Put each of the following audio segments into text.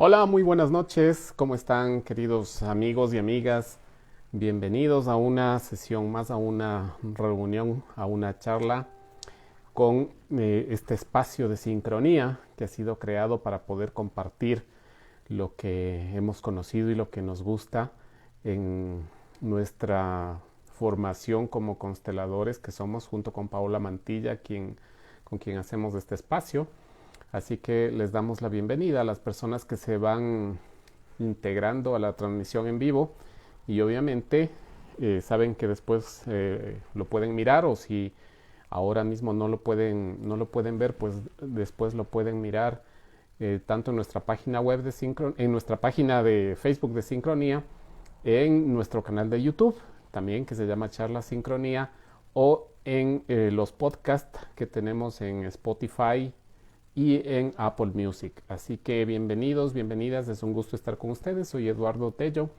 Hola, muy buenas noches. ¿Cómo están, queridos amigos y amigas? Bienvenidos a una sesión más, a una reunión, a una charla con este espacio de sincronía que ha sido creado para poder compartir lo que hemos conocido y lo que nos gusta en nuestra formación como consteladores que somos junto con Paola Mantilla, con quien hacemos este espacio. Así que les damos la bienvenida a las personas que se van integrando a la transmisión en vivo y obviamente saben que después lo pueden mirar o si ahora mismo no lo pueden ver, pues después lo pueden mirar tanto en nuestra página web de en nuestra página de Facebook de Sincronía, en nuestro canal de YouTube también que se llama Charla Sincronía o en los podcasts que tenemos en Spotify y en Apple Music. Así que bienvenidos, bienvenidas, es un gusto estar con ustedes. Soy Eduardo Tello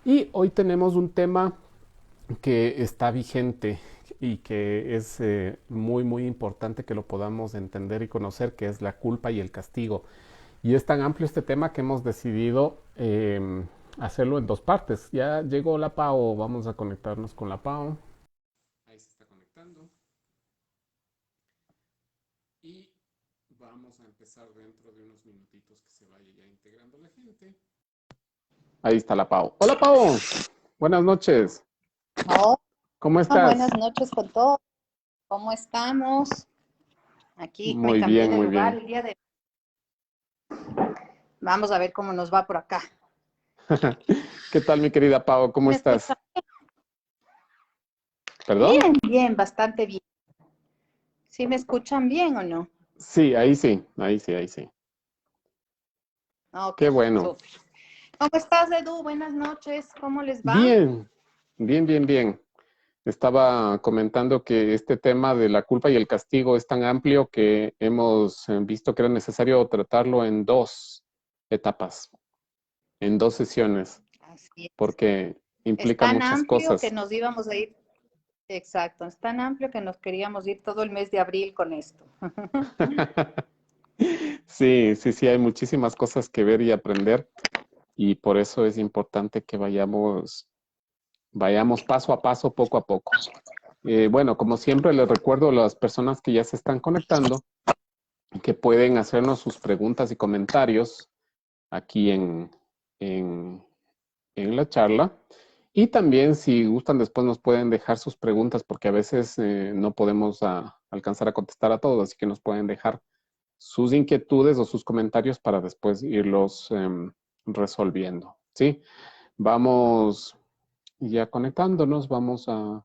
y hoy tenemos un tema que está vigente y que es muy, muy importante que lo podamos entender y conocer, que es la culpa y el castigo. Y es tan amplio este tema que hemos decidido hacerlo en dos partes. Ya llegó la Pau, vamos a conectarnos con la Pau. Ahí se está conectando. Y vamos a empezar dentro de unos minutitos que se vaya ya integrando la gente. Ahí está la Pau. Hola Pau, buenas noches. Hola, ¿Cómo estás? buenas noches con todos. ¿Cómo estamos? Aquí me Muy cambié bien, de muy lugar bien. el día de... Vamos a ver cómo nos va por acá. ¿Qué tal mi querida Pau? ¿Cómo ¿Me estás? escuchan? ¿Perdón? Bien, bien, bastante bien. ¿Sí me escuchan bien o no? Sí, ahí sí, ahí sí, ahí sí. Ok, Qué bueno. súper. ¿Cómo estás, Edu? Buenas noches. ¿Cómo les va? Bien, bien, bien, bien. Estaba comentando que este tema de la culpa y el castigo es tan amplio que hemos visto que era necesario tratarlo en dos etapas, en dos sesiones, Así es. porque Es implica tan muchas amplio que cosas. nos íbamos a ir. Exacto, es tan amplio que nos queríamos ir todo el mes de abril con esto. Sí, sí, sí, hay muchísimas cosas que ver y aprender y por eso es importante que vayamos paso a paso, poco a poco. Bueno, como siempre, les recuerdo a las personas que ya se están conectando que pueden hacernos sus preguntas y comentarios aquí en, en la charla. Y también, si gustan, después nos pueden dejar sus preguntas, porque a veces no podemos alcanzar a contestar a todos, así que nos pueden dejar sus inquietudes o sus comentarios para después irlos resolviendo. ¿Sí? Vamos ya conectándonos, vamos a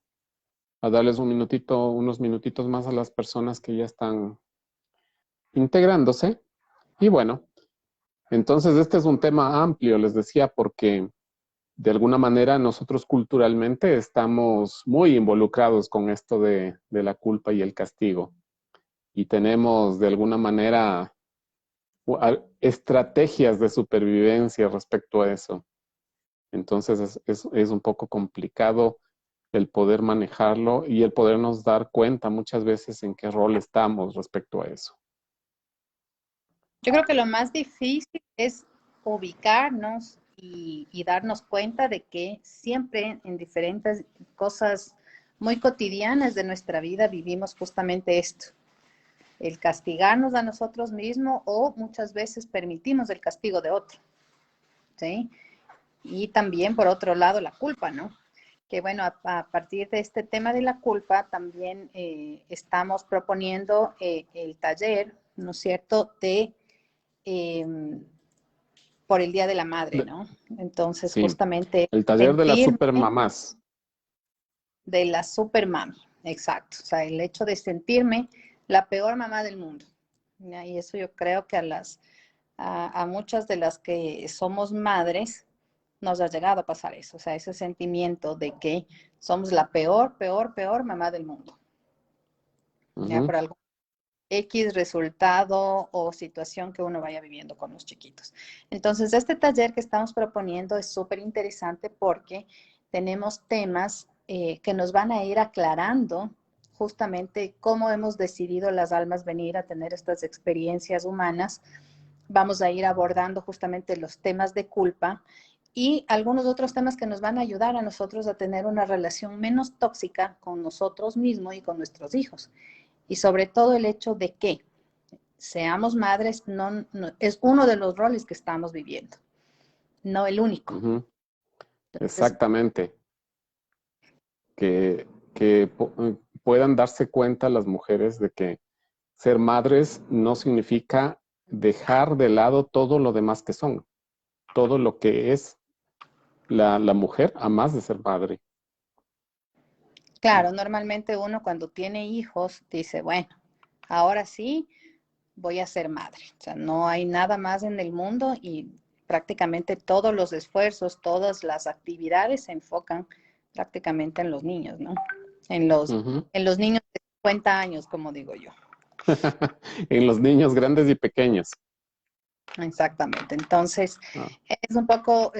darles un minutito, unos minutitos más a las personas que ya están integrándose. Y bueno, entonces este es un tema amplio, les decía, porque de alguna manera nosotros culturalmente estamos muy involucrados con esto de la culpa y el castigo. Y tenemos de alguna manera estrategias de supervivencia respecto a eso. Entonces es un poco complicado el poder manejarlo y el podernos dar cuenta muchas veces en qué rol estamos respecto a eso. Yo creo que lo más difícil es ubicarnos y darnos cuenta de que siempre en diferentes cosas muy cotidianas de nuestra vida vivimos justamente esto, el castigarnos a nosotros mismos o muchas veces permitimos el castigo de otro, ¿sí? Y también por otro lado la culpa, ¿no? Que bueno, a partir de este tema de la culpa también estamos proponiendo el taller, ¿no es cierto?, de eh, por el Día de la Madre, De- ¿no? Entonces, sí, justamente el taller de las sentirme supermamás. de la supermami, exacto. O sea, el hecho de sentirme la peor mamá del mundo. ¿Ya? Y eso yo creo que a muchas de las que somos madres nos ha llegado a pasar eso. O sea, ese sentimiento de que somos la peor, peor, peor mamá del mundo. Ya Ujú. por algún X resultado o situación que uno vaya viviendo con los chiquitos. Entonces, este taller que estamos proponiendo es súper interesante porque tenemos temas que nos van a ir aclarando justamente cómo hemos decidido las almas venir a tener estas experiencias humanas vamos a ir abordando justamente los temas de culpa y algunos otros temas que nos van a ayudar a nosotros a tener una relación menos tóxica con nosotros mismos y con nuestros hijos. Y sobre todo el hecho de que seamos madres es uno de los roles que estamos viviendo, no el único. Ujú. Entonces, Exactamente. Que puedan darse cuenta las mujeres de que ser madres no significa dejar de lado todo lo demás que son, todo lo que es la mujer, a más de ser madre. claro, normalmente uno cuando tiene hijos dice, bueno, ahora sí voy a ser madre. O sea, no hay nada más en el mundo y prácticamente todos los esfuerzos, todas las actividades se enfocan prácticamente en los niños, ¿no? En los, Ujú. en los niños de 50 años, como digo yo. En los niños grandes y pequeños. Exactamente. Entonces, Ah, es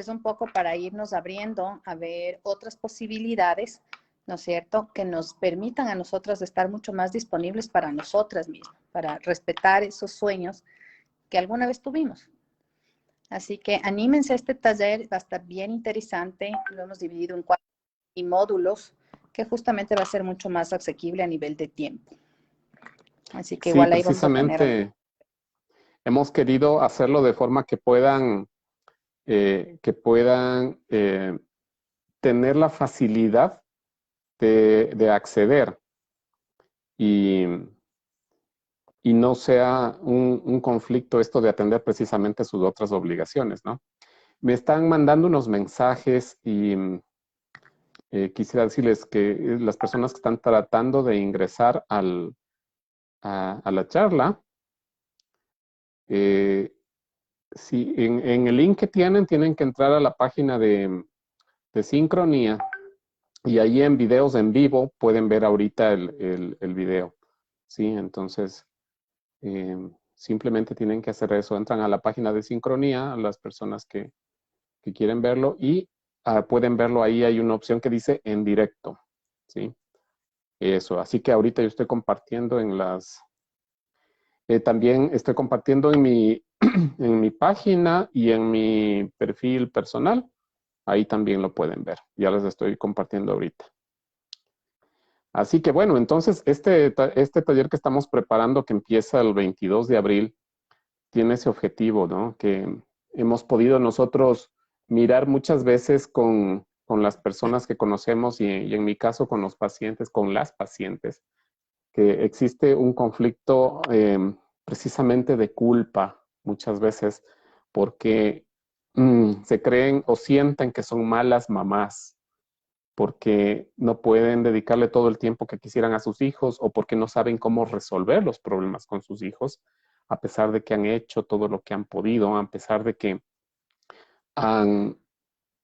un poco para irnos abriendo a ver otras posibilidades, ¿no es cierto?, que nos permitan a nosotras estar mucho más disponibles para nosotras mismas, para respetar esos sueños que alguna vez tuvimos. Así que anímense a este taller, va a estar bien interesante. Lo hemos dividido en 4 módulos, que justamente va a ser mucho más asequible a nivel de tiempo. Así que sí, igual ahí vamos a tener. precisamente hemos querido hacerlo de forma que puedan tener la facilidad de acceder y, y no sea un conflicto esto de atender precisamente sus otras obligaciones, ¿no? Me están mandando unos mensajes y quisiera decirles que las personas que están tratando de ingresar a la charla, eh, sí, en el link que tienen que entrar a la página de Sincronía y ahí en videos en vivo pueden ver ahorita el video. Sí, entonces simplemente tienen que hacer eso. Entran a la página de Sincronía, a las personas que quieren verlo y pueden verlo ahí. Hay una opción que dice en directo. Sí, eso. Así que ahorita yo estoy compartiendo también estoy compartiendo en mi página y en mi perfil personal. Ahí también lo pueden ver. Ya les estoy compartiendo ahorita. Así que bueno, entonces este taller que estamos preparando, que empieza el 22 de abril, tiene ese objetivo, ¿no? Que hemos podido nosotros mirar muchas veces con las personas que conocemos y en mi caso con los pacientes, con las pacientes, que existe un conflicto precisamente de culpa muchas veces porque se creen o sienten que son malas mamás porque no pueden dedicarle todo el tiempo que quisieran a sus hijos o porque no saben cómo resolver los problemas con sus hijos, a pesar de que han hecho todo lo que han podido, a pesar de que han,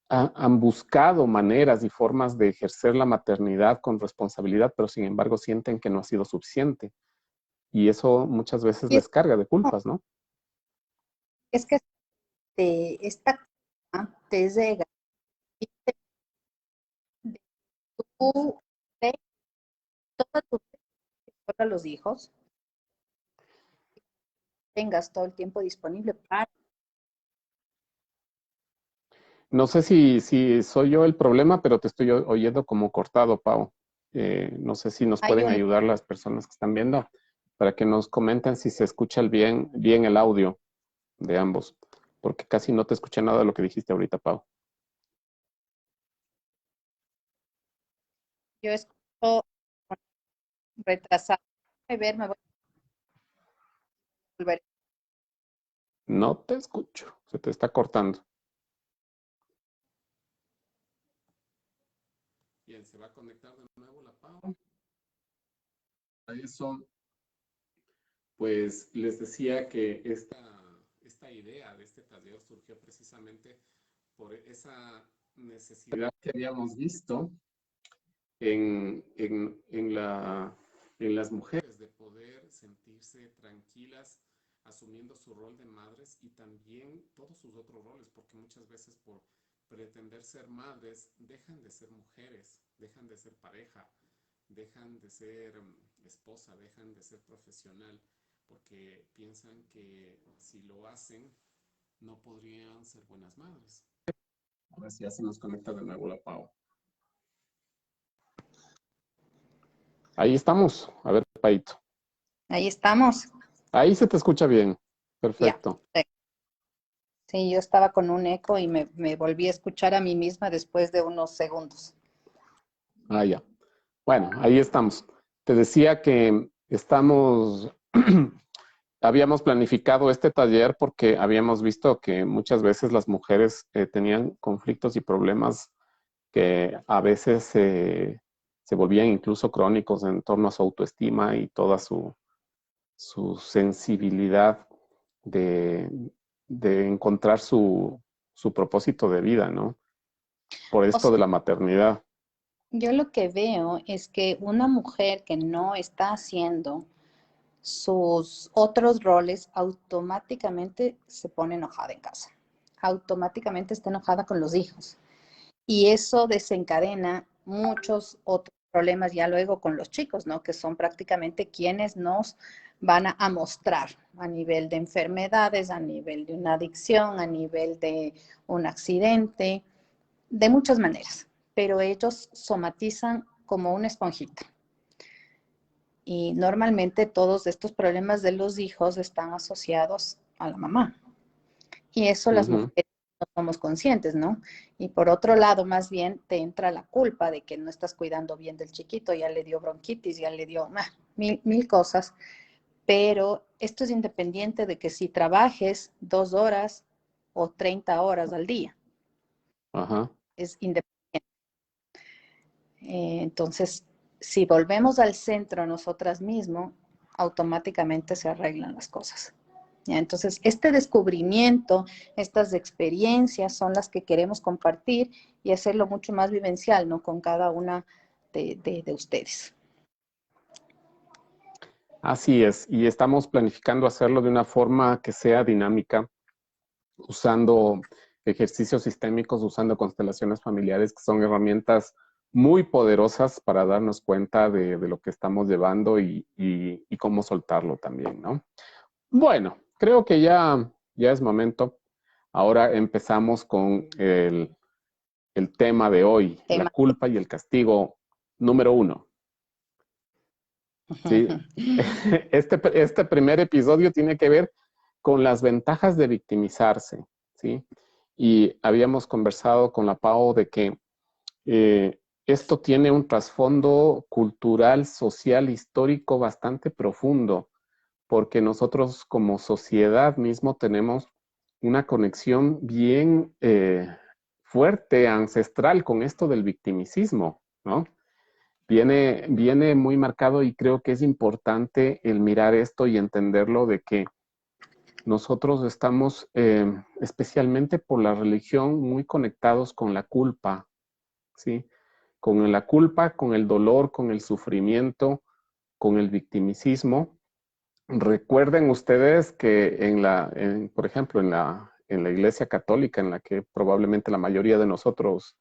han buscado maneras y formas de ejercer la maternidad con responsabilidad, pero sin embargo sienten que no ha sido suficiente. Y eso muchas veces Y les carga de culpas, ¿no? es que esta culpa te llega de tú de toda tu vida a los hijos, tengas todo el tiempo disponible para. No sé si soy yo el problema, pero te estoy oyendo como cortado, Pau. No sé si nos Hay pueden un, ayudar las personas que están viendo para que nos comenten si se escucha bien el audio de ambos, porque casi no te escuché nada de lo que dijiste ahorita, Pau. yo escucho retrasado. Me voy a volver. No te escucho, se te está cortando. Bien, se va a conectar de nuevo la Pau. A eso, pues les decía que esta idea de este taller surgió precisamente por esa necesidad que habíamos visto en las mujeres de poder sentirse tranquilas asumiendo su rol de madres y también todos sus otros roles, porque muchas veces por pretender ser madres dejan de ser mujeres, dejan de ser pareja, dejan de ser esposa, dejan de ser profesional, porque piensan que si lo hacen, no podrían ser buenas madres. A ver si ya se nos conecta de nuevo la Pau. Ahí estamos. A ver, Paito. Ahí estamos. Ahí se te escucha bien. Ya. Perfecto. Sí, yo estaba con un eco y me volví a escuchar a mí misma después de unos segundos. Ah, ya. Bueno, ahí estamos. Te decía que estamos, habíamos planificado este taller porque habíamos visto que muchas veces las mujeres tenían conflictos y problemas que a veces se volvían incluso crónicos en torno a su autoestima y toda su sensibilidad de, de encontrar su propósito de vida, ¿no? Por O esto sea, de la maternidad. yo lo que veo es que una mujer que no está haciendo sus otros roles automáticamente se pone enojada en casa. Automáticamente está enojada con los hijos. Y eso desencadena muchos otros problemas ya luego con los chicos, ¿no? Que son prácticamente quienes nos van a mostrar a nivel de enfermedades, a nivel de una adicción, a nivel de un accidente, de muchas maneras. Pero ellos somatizan como una esponjita. Y normalmente todos estos problemas de los hijos están asociados a la mamá. Y eso las Ujú. mujeres no somos conscientes, ¿no? Y por otro lado, más bien te entra la culpa de que no estás cuidando bien del chiquito, ya le dio bronquitis, ya le dio mil cosas, pero esto es independiente de que si trabajes 2 horas o 30 horas al día, Ajá. es independiente. Entonces, si volvemos al centro nosotras mismos, automáticamente se arreglan las cosas. ¿Ya? Entonces, este descubrimiento, estas experiencias son las que queremos compartir y hacerlo mucho más vivencial, ¿no? Con cada una de ustedes. Así es, y estamos planificando hacerlo de una forma que sea dinámica, usando ejercicios sistémicos, usando constelaciones familiares, que son herramientas muy poderosas para darnos cuenta de lo que estamos llevando y cómo soltarlo también, ¿no? Bueno, creo que ya es momento. Ahora empezamos con el tema de hoy, la Tema. culpa y el castigo número 1. ¿Sí? Este primer episodio tiene que ver con las ventajas de victimizarse, ¿sí? Y habíamos conversado con la Pau de que esto tiene un trasfondo cultural, social, histórico bastante profundo, porque nosotros como sociedad mismo tenemos una conexión bien fuerte, ancestral con esto del victimicismo, ¿no? Viene muy marcado y creo que es importante el mirar esto y entenderlo de que nosotros estamos, especialmente por la religión, muy conectados con la culpa, ¿sí? Con la culpa, con el dolor, con el sufrimiento, con el victimicismo. Recuerden ustedes que por ejemplo, en la Iglesia Católica, en la que probablemente la mayoría de nosotros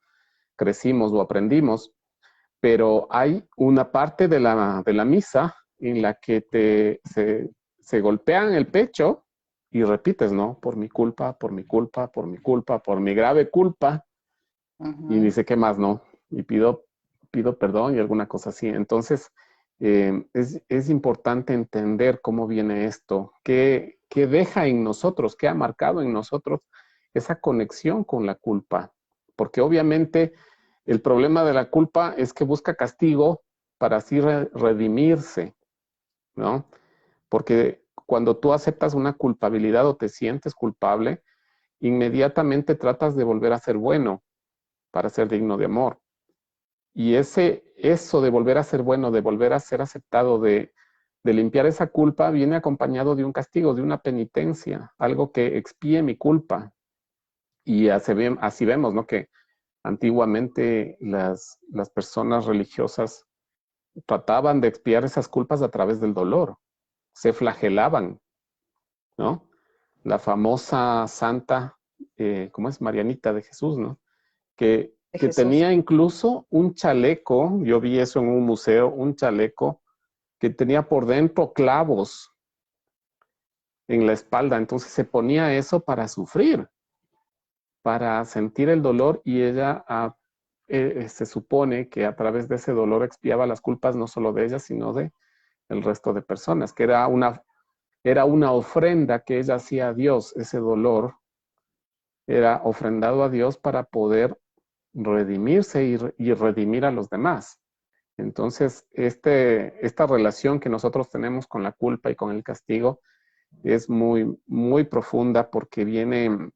crecimos o aprendimos, pero hay una parte de la misa en la que se golpean el pecho y repites, ¿no? Por mi culpa, por mi culpa, por mi culpa, por mi grave culpa, y dice, ¿qué más, no? Y pido perdón y alguna cosa así. Entonces, es importante entender cómo viene esto, qué deja en nosotros, qué ha marcado en nosotros esa conexión con la culpa, porque obviamente el problema de la culpa es que busca castigo para así redimirse, ¿no? Porque cuando tú aceptas una culpabilidad o te sientes culpable, inmediatamente tratas de volver a ser bueno para ser digno de amor. Y eso de volver a ser bueno, de volver a ser aceptado, de limpiar esa culpa, viene acompañado de un castigo, de una penitencia, algo que expíe mi culpa. Y así vemos, ¿no? Que antiguamente las personas religiosas trataban de expiar esas culpas a través del dolor, se flagelaban, ¿no? La famosa santa, ¿cómo es? Marianita de Jesús, ¿no? De Que Jesús. tenía incluso un chaleco, yo vi eso en un museo, un chaleco que tenía por dentro clavos en la espalda. Entonces se ponía eso para sufrir, para sentir el dolor, y ella se supone que a través de ese dolor expiaba las culpas no solo de ella, sino de el resto de personas, que era una ofrenda que ella hacía a Dios. Ese dolor era ofrendado a Dios para poder redimirse y redimir a los demás. Entonces, esta relación que nosotros tenemos con la culpa y con el castigo es muy, muy profunda, porque viene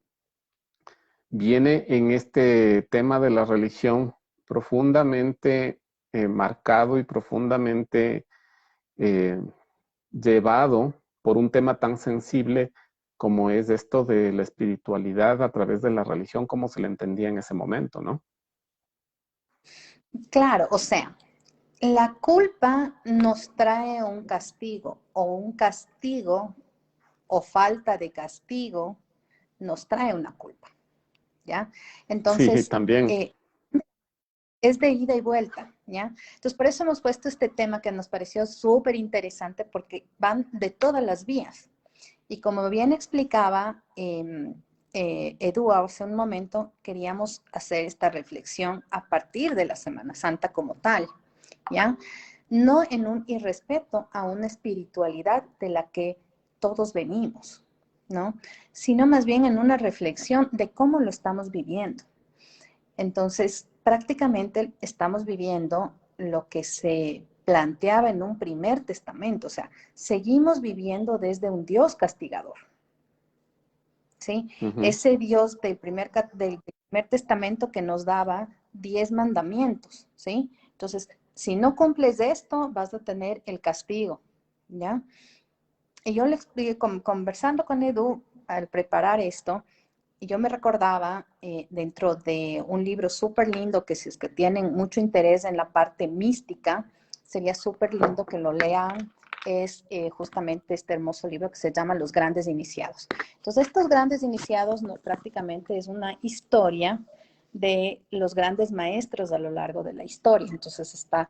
en este tema de la religión profundamente marcado y profundamente eh, llevado por un tema tan sensible como es esto de la espiritualidad a través de la religión, como se le entendía en ese momento, ¿no? Claro, o sea, la culpa nos trae un castigo o falta de castigo nos trae una culpa, ¿ya? Sí, Entonces, también. es de ida y vuelta, ¿ya? Entonces, por eso hemos puesto este tema que nos pareció súper interesante, porque van de todas las vías. Y como bien explicaba Edu hace un momento, queríamos hacer esta reflexión a partir de la Semana Santa como tal, ¿ya? No en un irrespeto a una espiritualidad de la que todos venimos, ¿no? Sino más bien en una reflexión de cómo lo estamos viviendo. Entonces, prácticamente estamos viviendo lo que se planteaba en un primer testamento, o sea, seguimos viviendo desde un Dios castigador, ¿sí? Ujú. Ese Dios del primer testamento que nos daba 10 mandamientos, ¿sí? Entonces, si no cumples esto, vas a tener el castigo, ¿ya? Y yo le expliqué, conversando con Edu al preparar esto, y yo me recordaba dentro de un libro súper lindo, que si es que tienen mucho interés en la parte mística, sería súper lindo que lo lean, es justamente este hermoso libro que se llama Los Grandes Iniciados. Entonces, estos grandes iniciados prácticamente es una historia de los grandes maestros a lo largo de la historia. Entonces está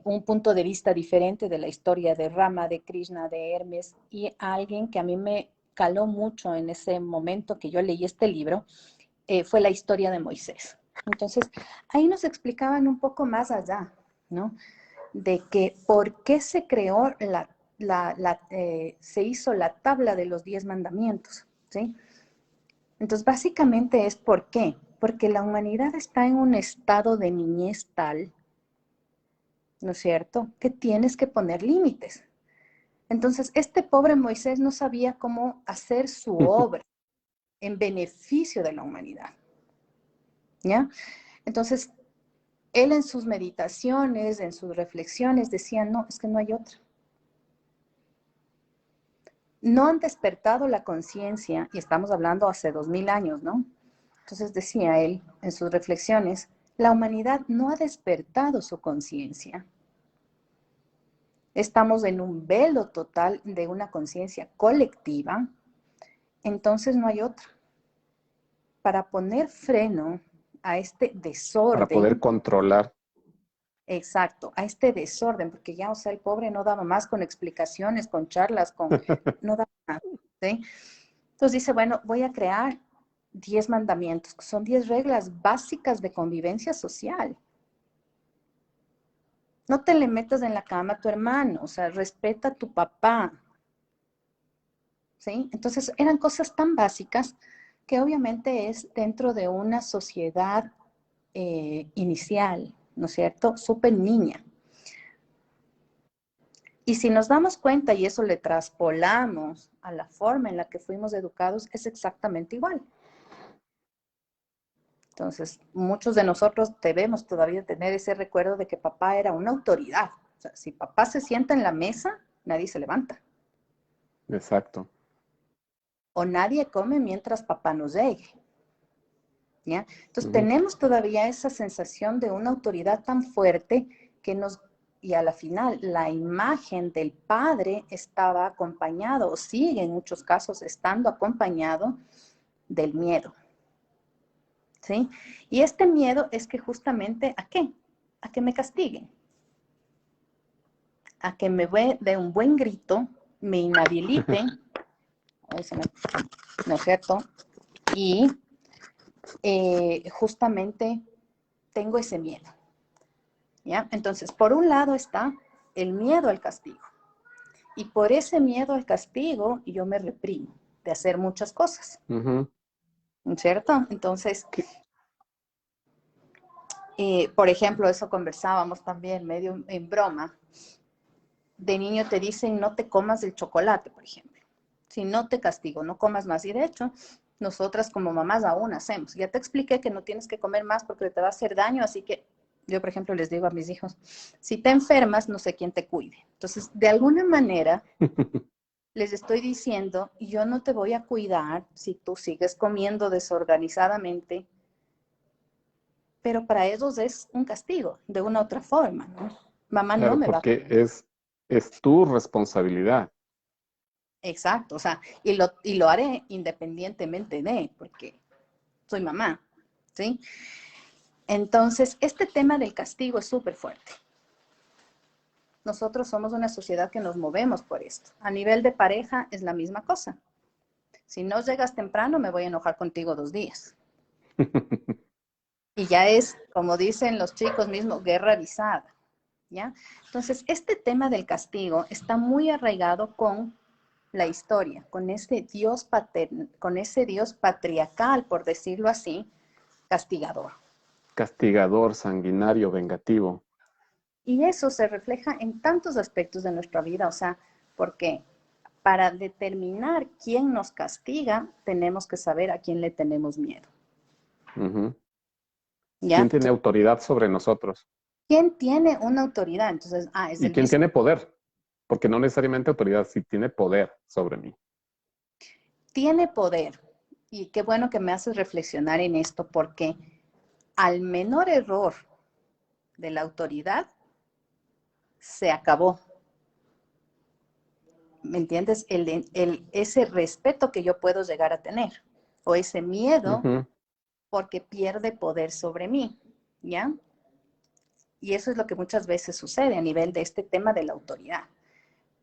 un punto de vista diferente de la historia de Rama, de Krishna, de Hermes, y alguien que a mí me caló mucho en ese momento que yo leí este libro, fue la historia de Moisés. Entonces, ahí nos explicaban un poco más allá, ¿no? De que por qué se creó se hizo la tabla de los 10 mandamientos, ¿sí? Entonces, básicamente es ¿por qué? Porque la humanidad está en un estado de niñez tal, ¿no es cierto?, que tienes que poner límites. Entonces, este pobre Moisés no sabía cómo hacer su obra en beneficio de la humanidad, ¿ya? Entonces, él en sus meditaciones, en sus reflexiones, decía, no, es que no hay otra. No han despertado la conciencia, y estamos hablando hace 2000 años, ¿no? Entonces decía él en sus reflexiones, la humanidad no ha despertado su conciencia. Estamos en un velo total de una conciencia colectiva, entonces no hay otra. Para poner freno a este Para poder desorden, controlar. exacto, a este desorden, porque ya, o sea, el pobre no daba más con explicaciones, con charlas, no daba más, ¿sí? Entonces dice, bueno, voy a crear 10 mandamientos, que son 10 reglas básicas de convivencia social. No te le metas en la cama a tu hermano, o sea, respeta a tu papá, ¿sí? Entonces eran cosas tan básicas que obviamente es dentro de una sociedad inicial, ¿no es cierto? Súper niña. Y si nos damos cuenta y eso le traspolamos a la forma en la que fuimos educados, es exactamente igual. Entonces, muchos de nosotros debemos todavía tener ese recuerdo de que papá era una autoridad. O sea, si papá se sienta en la mesa, nadie se levanta. Exacto. O nadie come mientras papá nos llegue. ¿Ya? Entonces, Ujú. tenemos todavía esa sensación de una autoridad tan fuerte que y a la final, la imagen del padre estaba acompañado, o sigue en muchos casos estando acompañado del miedo. ¿Sí? Y este miedo es que justamente, ¿a qué? A que me castiguen, a que me de un buen grito, me inhabiliten ¿no es cierto? Y justamente tengo ese miedo, ¿ya? Entonces, por un lado está el miedo al castigo. Y por ese miedo al castigo, yo me reprimo de hacer muchas cosas, ¿cierto? Entonces, por ejemplo, eso conversábamos también medio en broma. De niño te dicen no te comas el chocolate, por ejemplo. Si no te castigo, no comas más. Y de hecho, nosotras como mamás aún hacemos. Ya te expliqué que no tienes que comer más porque te va a hacer daño, así que yo, por ejemplo, les digo a mis hijos, si te enfermas, no sé quién te cuide. Entonces, de alguna manera, les estoy diciendo, yo no te voy a cuidar si tú sigues comiendo desorganizadamente, pero para ellos es un castigo, de una u otra forma, ¿no? Mamá no Claro, me va. porque es tu responsabilidad. Exacto, o sea, y lo haré independientemente de, porque soy mamá, ¿sí? Entonces, este tema del castigo es súper fuerte. Nosotros somos una sociedad que nos movemos por esto. A nivel de pareja es la misma cosa. Si no llegas temprano, me voy a enojar contigo 2 días. Y ya es, como dicen los chicos mismos, guerra avisada, ¿ya? Entonces, este tema del castigo está muy arraigado con la historia, con ese Dios con ese Dios patriarcal, por decirlo así, castigador. Castigador, sanguinario, vengativo. Y eso se refleja en tantos aspectos de nuestra vida, o sea, porque para determinar quién nos castiga, tenemos que saber a quién le tenemos miedo. Ujú. ¿Quién ¿Ya? tiene autoridad sobre nosotros? ¿Quién tiene una autoridad? Entonces, es ¿Y el quién mismo. tiene poder? Porque no necesariamente autoridad, sí tiene poder sobre mí. Tiene poder. Y qué bueno que me haces reflexionar en esto, porque al menor error de la autoridad, se acabó. ¿Me entiendes? Ese respeto que yo puedo llegar a tener, o ese miedo Ujú. porque pierde poder sobre mí, ¿ya? Y eso es lo que muchas veces sucede a nivel de este tema de la autoridad.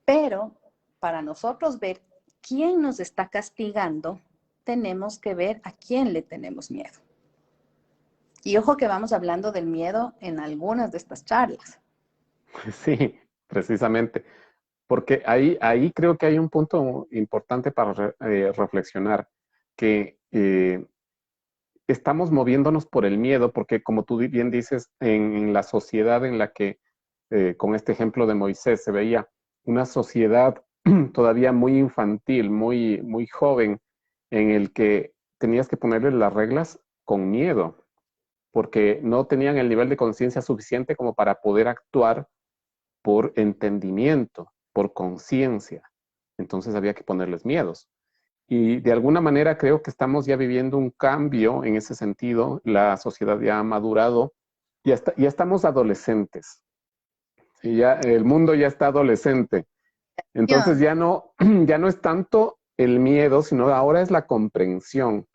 Pero para nosotros ver quién nos está castigando, tenemos que ver a quién le tenemos miedo. Y ojo que vamos hablando del miedo en algunas de estas charlas. Sí, precisamente. Porque ahí creo que hay un punto importante para reflexionar, que estamos moviéndonos por el miedo, porque como tú bien dices, en la sociedad en la que, con este ejemplo de Moisés, se veía una sociedad todavía muy infantil, muy, muy joven, en el que tenías que ponerle las reglas con miedo, porque no tenían el nivel de conciencia suficiente como para poder actuar por entendimiento, por conciencia. Entonces había que ponerles miedos. Y de alguna manera creo que estamos ya viviendo un cambio en ese sentido. La sociedad ya ha madurado, ya estamos adolescentes. Y ya, el mundo ya está adolescente. Entonces ya no, ya no es tanto el miedo, sino ahora es la comprensión.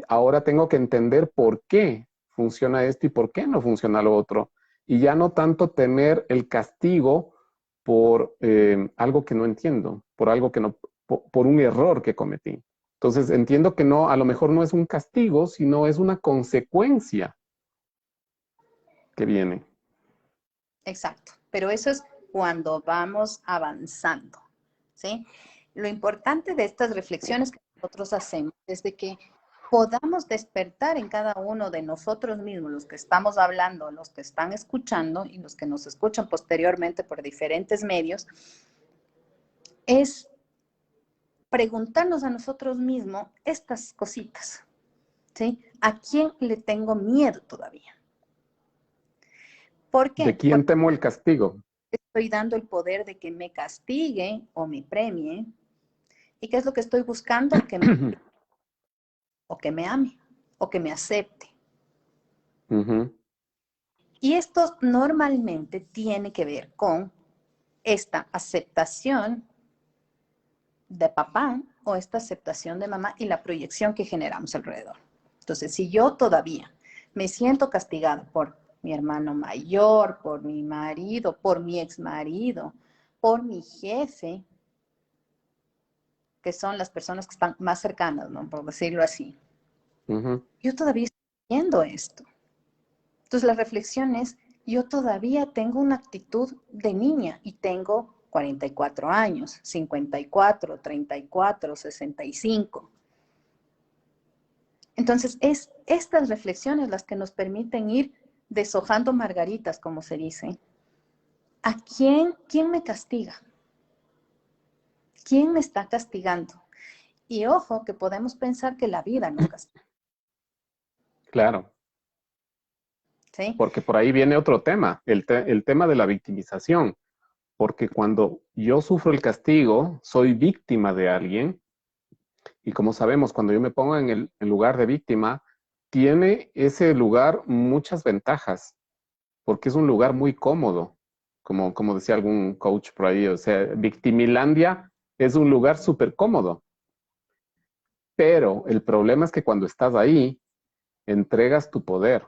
Ahora tengo que entender por qué funciona esto y por qué no funciona lo otro. Y ya no tanto temer el castigo por algo que no entiendo, por algo que no, por un error que cometí. Entonces entiendo que no, a lo mejor no es un castigo, sino es una consecuencia que viene. Exacto, pero eso es cuando vamos avanzando, ¿sí? Lo importante de estas reflexiones que nosotros hacemos es de que podamos despertar en cada uno de nosotros mismos, los que estamos hablando, los que están escuchando y los que nos escuchan posteriormente por diferentes medios, es preguntarnos a nosotros mismos estas cositas, ¿sí? ¿A quién le tengo miedo todavía? ¿Por ¿De qué? quién Porque temo el castigo? estoy dando el poder de que me castigue o me premie. ¿Y qué es lo que estoy buscando? Que me, o que me ame o que me acepte. Ujú. Y esto normalmente tiene que ver con esta aceptación de papá o esta aceptación de mamá y la proyección que generamos alrededor. Entonces, si yo todavía me siento castigada por mi hermano mayor, por mi marido, por mi ex marido, por mi jefe, que son las personas que están más cercanas, ¿no? Por decirlo así. Ujú. Yo todavía estoy viendo esto. Entonces la reflexión es, yo todavía tengo una actitud de niña y tengo 44 años, 54, 34, 65. Entonces es estas reflexiones las que nos permiten ir deshojando margaritas, como se dice. ¿A quién me castiga? ¿Quién me está castigando? Y ojo, que podemos pensar que la vida nos castiga, Claro, ¿sí? porque por ahí viene otro tema, el tema de la victimización, porque cuando yo sufro el castigo, soy víctima de alguien, y como sabemos, cuando yo me pongo en el lugar de víctima, tiene ese lugar muchas ventajas, porque es un lugar muy cómodo, como decía algún coach por ahí, o sea, Victimilandia es un lugar súper cómodo, pero el problema es que cuando estás ahí, entregas tu poder,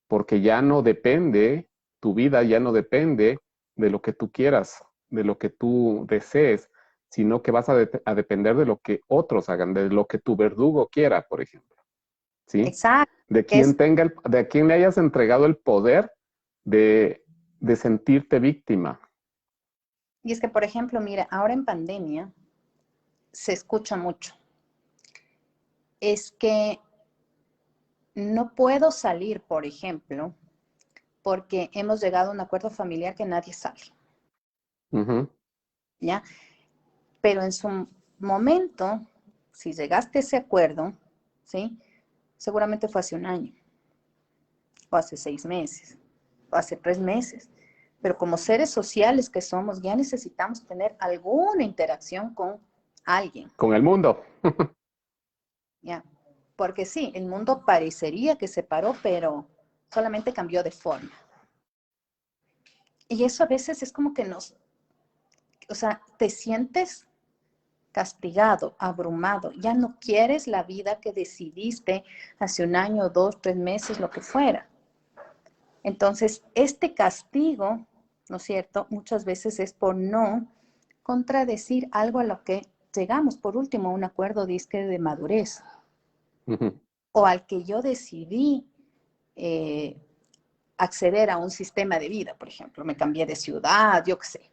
porque ya no depende, tu vida ya no depende de lo que tú quieras, de lo que tú desees, sino que vas a depender de lo que otros hagan, de lo que tu verdugo quiera, por ejemplo, ¿sí? Exacto. De quien tenga de quien le hayas entregado el poder de, de sentirte víctima. Y es que, por ejemplo, mira, ahora en pandemia se escucha mucho. Es que no puedo salir, por ejemplo, porque hemos llegado a un acuerdo familiar que nadie sale, Ujú. ¿ya? Pero en su momento, si llegaste a ese acuerdo, ¿sí? Seguramente fue hace un año, o hace 6 meses, o hace 3 meses. Pero como seres sociales que somos, ya necesitamos tener alguna interacción con alguien, Con el mundo. ¿ya? Porque sí, el mundo parecería que se paró, pero solamente cambió de forma. Y eso a veces es como que o sea, te sientes castigado, abrumado, ya no quieres la vida que decidiste hace un año, 2, 3 meses, lo que fuera. Entonces, este castigo, ¿no es cierto? Muchas veces es por no contradecir algo a lo que llegamos, por último, a un acuerdo disque de madurez, Ujú. o al que yo decidí eh, acceder a un sistema de vida, por ejemplo, me cambié de ciudad, yo qué sé.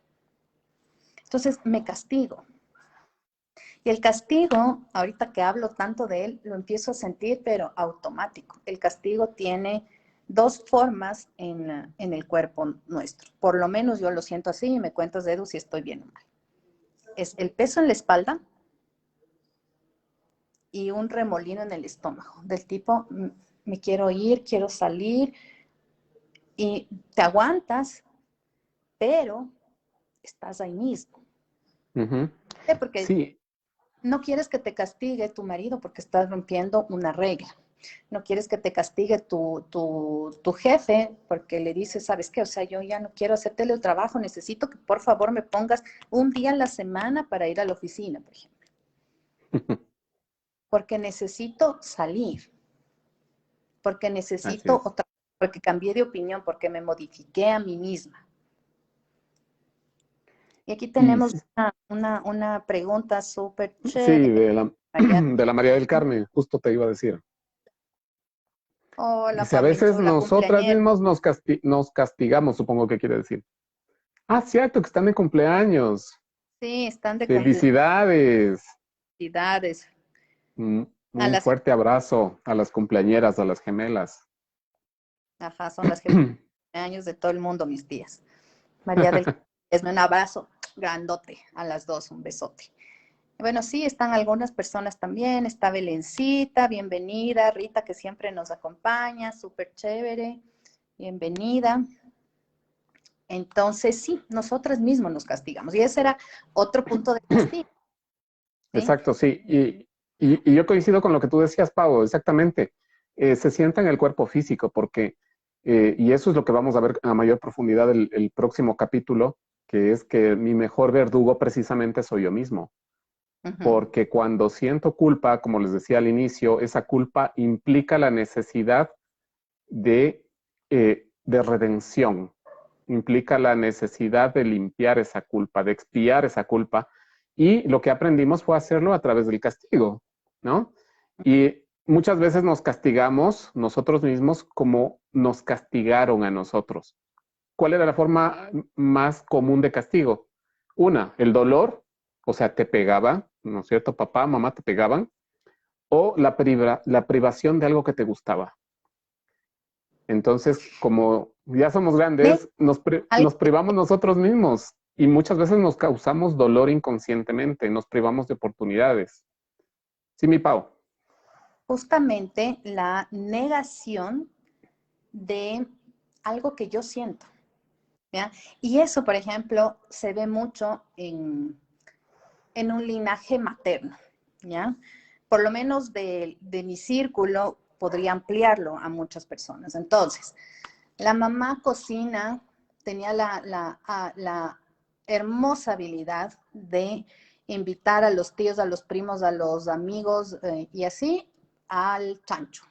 Entonces, me castigo. Y el castigo, ahorita que hablo tanto de él, lo empiezo a sentir, pero automático. El castigo tiene dos formas en el cuerpo nuestro. Por lo menos yo lo siento así y me cuentas, Edu, si estoy bien o mal. Es el peso en la espalda y un remolino en el estómago, del tipo, me quiero ir, quiero salir, y te aguantas, pero estás ahí mismo. Ujú. Porque Sí, no quieres que te castigue tu marido porque estás rompiendo una regla. No quieres que te castigue tu jefe porque le dices, ¿sabes qué? O sea, yo ya no quiero hacer teletrabajo, necesito que por favor me pongas un día a la semana para ir a la oficina, por ejemplo. Porque necesito salir, porque así necesito es. otra, porque cambié de opinión, porque me modifiqué a mí misma. Y aquí Y tenemos una pregunta súper sí, chévere, María. de la María del Carmen, justo te iba a decir. Hola, Dice, a veces Pamenchula, nosotras cumpleañera. mismos nos castigamos, supongo que quiere decir. Ah, cierto, que están de cumpleaños. Sí, están de Felicidades. felicidades. A Un las, fuerte abrazo a las cumpleañeras, a las gemelas. ajá, son las cumpleaños de todo el mundo, mis tías. María del Carmen, un abrazo grandote a las dos, un besote. Bueno, sí, están algunas personas también. Está Belencita, bienvenida. Rita, que siempre nos acompaña, súper chévere. Bienvenida. Entonces, sí, nosotras mismos nos castigamos. Y ese era otro punto de castigo, ¿sí? Exacto, sí. Y yo coincido con lo que tú decías, Pau, exactamente. Se sienta en el cuerpo físico, porque, y eso es lo que vamos a ver a mayor profundidad el próximo capítulo, que es que mi mejor verdugo precisamente soy yo mismo. Ujú. Porque cuando siento culpa, como les decía al inicio, esa culpa implica la necesidad de redención, implica la necesidad de limpiar esa culpa, de expiar esa culpa, Y lo que aprendimos fue hacerlo a través del castigo, ¿no? Y muchas veces nos castigamos nosotros mismos como nos castigaron a nosotros. ¿Cuál era la forma más común de castigo? Una, el dolor, o sea, te pegaba, ¿no es cierto? Papá, mamá te pegaban, o la privación de algo que te gustaba. Entonces, como ya somos ¿Ves? grandes, Algo nos privamos nosotros mismos y muchas veces nos causamos dolor inconscientemente, nos privamos de oportunidades. Sí, mi Pau. justamente la negación de algo que yo siento, ¿ya? Y eso, por ejemplo, se ve mucho en un linaje materno, ¿ya? Por lo menos de mi círculo podría ampliarlo a muchas personas. Entonces, la mamá cocina, tenía la hermosa habilidad de invitar a los tíos, a los primos, a los amigos y así al chancho.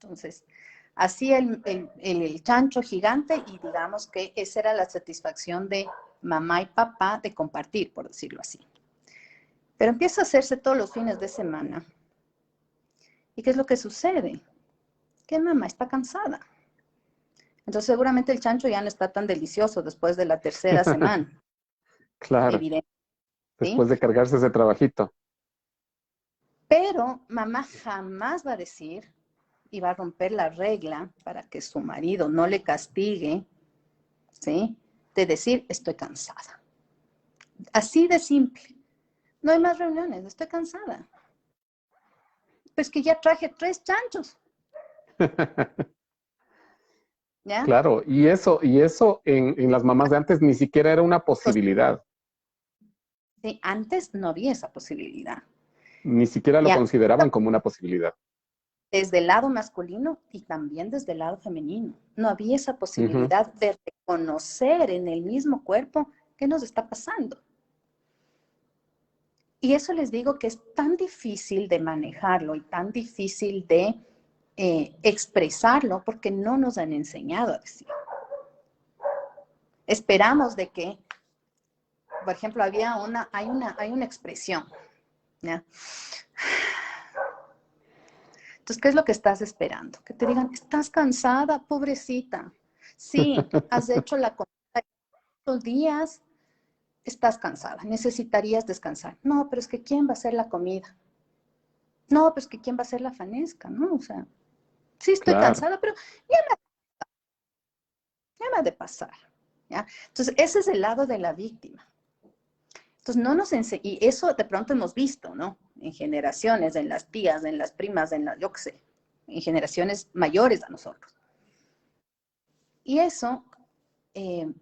Entonces, hacía el chancho gigante y digamos que esa era la satisfacción de mamá y papá de compartir, por decirlo así. Pero empieza a hacerse todos los fines de semana. ¿Y qué es lo que sucede? Que mamá está cansada. Entonces seguramente el chancho ya no está tan delicioso después de la tercera semana, Claro, evidente, ¿sí? después de cargarse ese trabajito. Pero mamá jamás va a decir y va a romper la regla para que su marido no le castigue, ¿sí? De decir, estoy cansada. Así de simple. No hay más reuniones, estoy cansada. Pues que ya traje 3 chanchos, ¿ya? Claro, y eso en las mamás de antes ni siquiera era una Pues, posibilidad, sí, antes no había esa posibilidad, ni siquiera lo ¿ya? consideraban como una posibilidad. Desde el lado masculino y también desde el lado femenino. No había esa Ujú. posibilidad de reconocer en el mismo cuerpo qué nos está pasando. Y eso les digo que es tan difícil de manejarlo y tan difícil de expresarlo porque no nos han enseñado a decir. Esperamos de que, por ejemplo, hay una expresión, ¿ya? Entonces, ¿qué es lo que estás esperando? Que te digan, estás cansada, pobrecita. Sí, has hecho la comida estos días, estás cansada, necesitarías descansar. No, pero es que ¿quién va a hacer la comida? No, pero es que ¿quién va a hacer la fanesca? ¿No? O sea, sí estoy Claro, cansada, pero ya me ha de pasar. ¿Ya? Entonces, ese es el lado de la víctima. Entonces, no nos enseña, y eso de pronto hemos visto, ¿no? En generaciones, en las tías, en las primas, yo qué sé, en generaciones mayores a nosotros. Y eso, eh,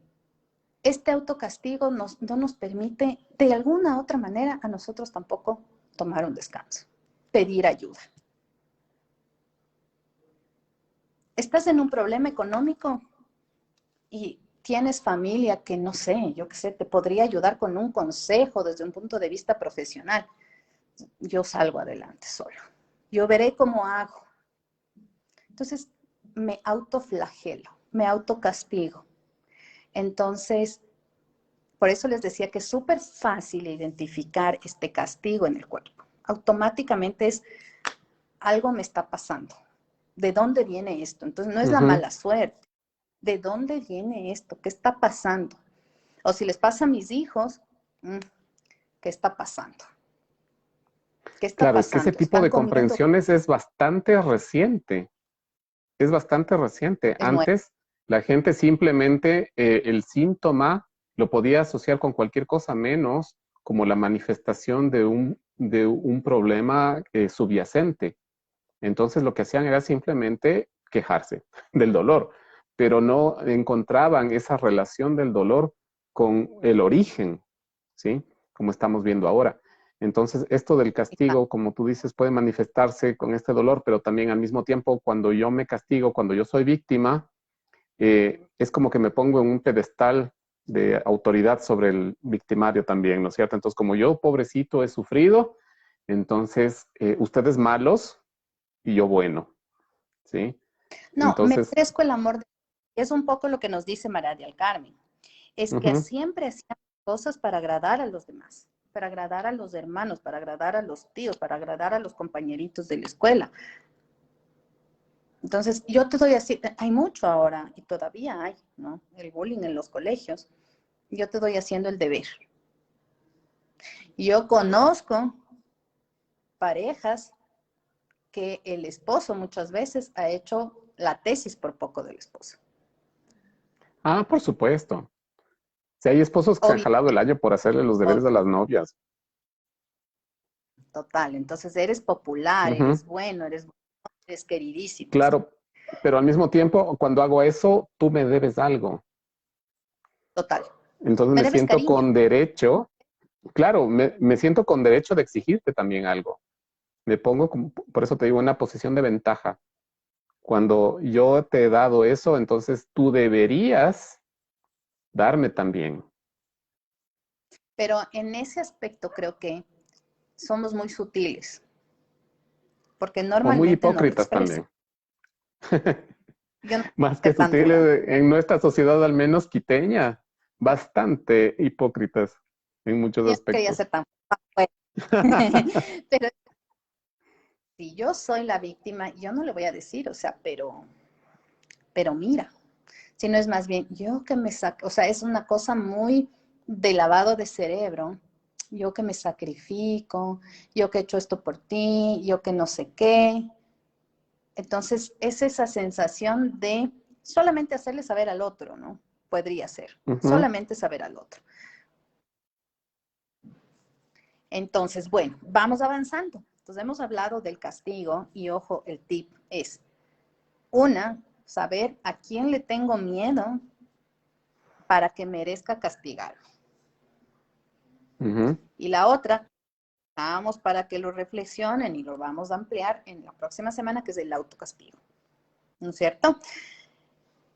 este autocastigo no nos permite, de alguna otra manera, a nosotros tampoco tomar un descanso, pedir ayuda. Estás en un problema económico y tienes familia que no sé, yo qué sé, te podría ayudar con un consejo desde un punto de vista profesional. Yo salgo adelante solo. Yo veré cómo hago. Entonces, me autoflagelo, me autocastigo. Entonces, por eso les decía que es súper fácil identificar este castigo en el cuerpo. Automáticamente es algo me está pasando. ¿De dónde viene esto? Entonces, no es la ujú. mala suerte. ¿De dónde viene esto? ¿Qué está pasando? O si les pasa a mis hijos, ¿qué está pasando? ¿Qué está Claro, es que ese pasando? tipo ¿Están de comiendo? comprensiones es bastante reciente, es bastante reciente. Es nuevo. Antes la gente simplemente el síntoma lo podía asociar con cualquier cosa menos como la manifestación de un problema subyacente. Entonces lo que hacían era simplemente quejarse del dolor, pero no encontraban esa relación del dolor con el origen, ¿sí? Como estamos viendo ahora. Entonces, esto del castigo, como tú dices, puede manifestarse con este dolor, pero también al mismo tiempo, cuando yo me castigo, cuando yo soy víctima, es como que me pongo en un pedestal de autoridad sobre el victimario también, ¿no es cierto? Entonces, como yo, pobrecito, he sufrido, entonces, ustedes malos y yo bueno, ¿sí? No, me Entonces, merezco el amor de... Es un poco lo que nos dice María del Carmen. Es que ujú, siempre hacíamos cosas para agradar a los demás, para agradar a los hermanos, para agradar a los tíos, para agradar a los compañeritos de la escuela. Entonces, yo te doy así, hay mucho ahora y todavía hay, ¿no? El bullying en los colegios. Yo te doy haciendo el deber. Yo conozco parejas que el esposo muchas veces ha hecho la tesis por poco del esposo. Ah, por supuesto. Si hay esposos que se han Obvio, jalado el año por hacerle los deberes a las novias. total. Entonces eres popular, Ujú, eres queridísimo. claro, pero al mismo tiempo, cuando hago eso, tú me debes algo. Total. Entonces Me me debes siento cariño. con derecho, claro, me siento con derecho de exigirte también algo. Me pongo, como, por eso te digo, en una posición de ventaja. Cuando yo te he dado eso, entonces tú deberías darme también. Pero en ese aspecto creo que somos muy sutiles, porque O muy normalmente no lo hipócritas expreso. también. Yo no Más que soy tan sutiles dura. en nuestra sociedad, al menos quiteña, bastante hipócritas en muchos Yo no quería aspectos. ser tan fuerte. Pero si yo soy la víctima, yo no le voy a decir, o sea, pero mira, si no es más bien, yo que me saco, o sea, es una cosa muy de lavado de cerebro, yo que me sacrifico, yo que he hecho esto por ti, yo que no sé qué. Entonces, es esa sensación de solamente hacerle saber al otro, ¿no? Podría ser, Ujú. solamente saber al otro. Entonces, bueno, vamos avanzando. Entonces, hemos hablado del castigo y ojo, el tip es, una, saber a quién le tengo miedo para que merezca castigar. Ujú. Y la otra, vamos para que lo reflexionen y lo vamos a ampliar en la próxima semana, que es el autocastigo. ¿No es cierto?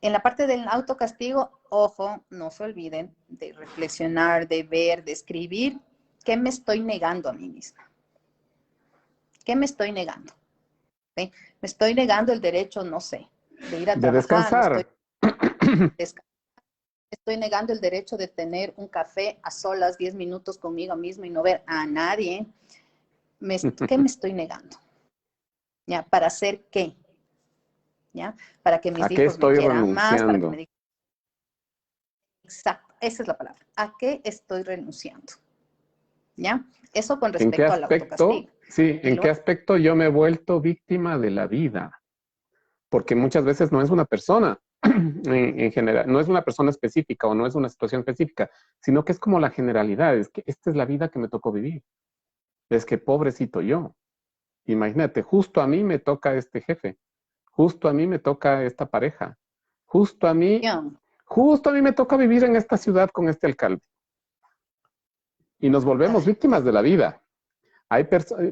En la parte del autocastigo, ojo, no se olviden de reflexionar, de ver, de escribir qué me estoy negando a mí misma. ¿Qué me estoy negando? ¿Sí? Me estoy negando el derecho, no sé, de ir a De trabajar, descansar. estoy negando el derecho de tener un café a solas 10 minutos conmigo mismo y no ver a nadie. ¿Qué me estoy negando? ¿Ya? ¿Para hacer qué? ¿Ya? Para que mis ¿A qué hijos me estoy quieran más, para que me renunciando? digan, exacto, esa es la palabra. ¿A qué estoy renunciando? ¿Ya? Eso con ¿En qué respecto al aspecto? autocastigo. Sí, Y ¿en lo qué aspecto yo me he vuelto víctima de la vida? Porque muchas veces no es una persona en general, no es una persona específica o no es una situación específica, sino que es como la generalidad, es que esta es la vida que me tocó vivir. Es que pobrecito yo. Imagínate, justo a mí me toca este jefe, justo a mí me toca esta pareja, justo a mí, justo a mí me toca vivir en esta ciudad con este alcalde. Y nos volvemos ay, víctimas de la vida.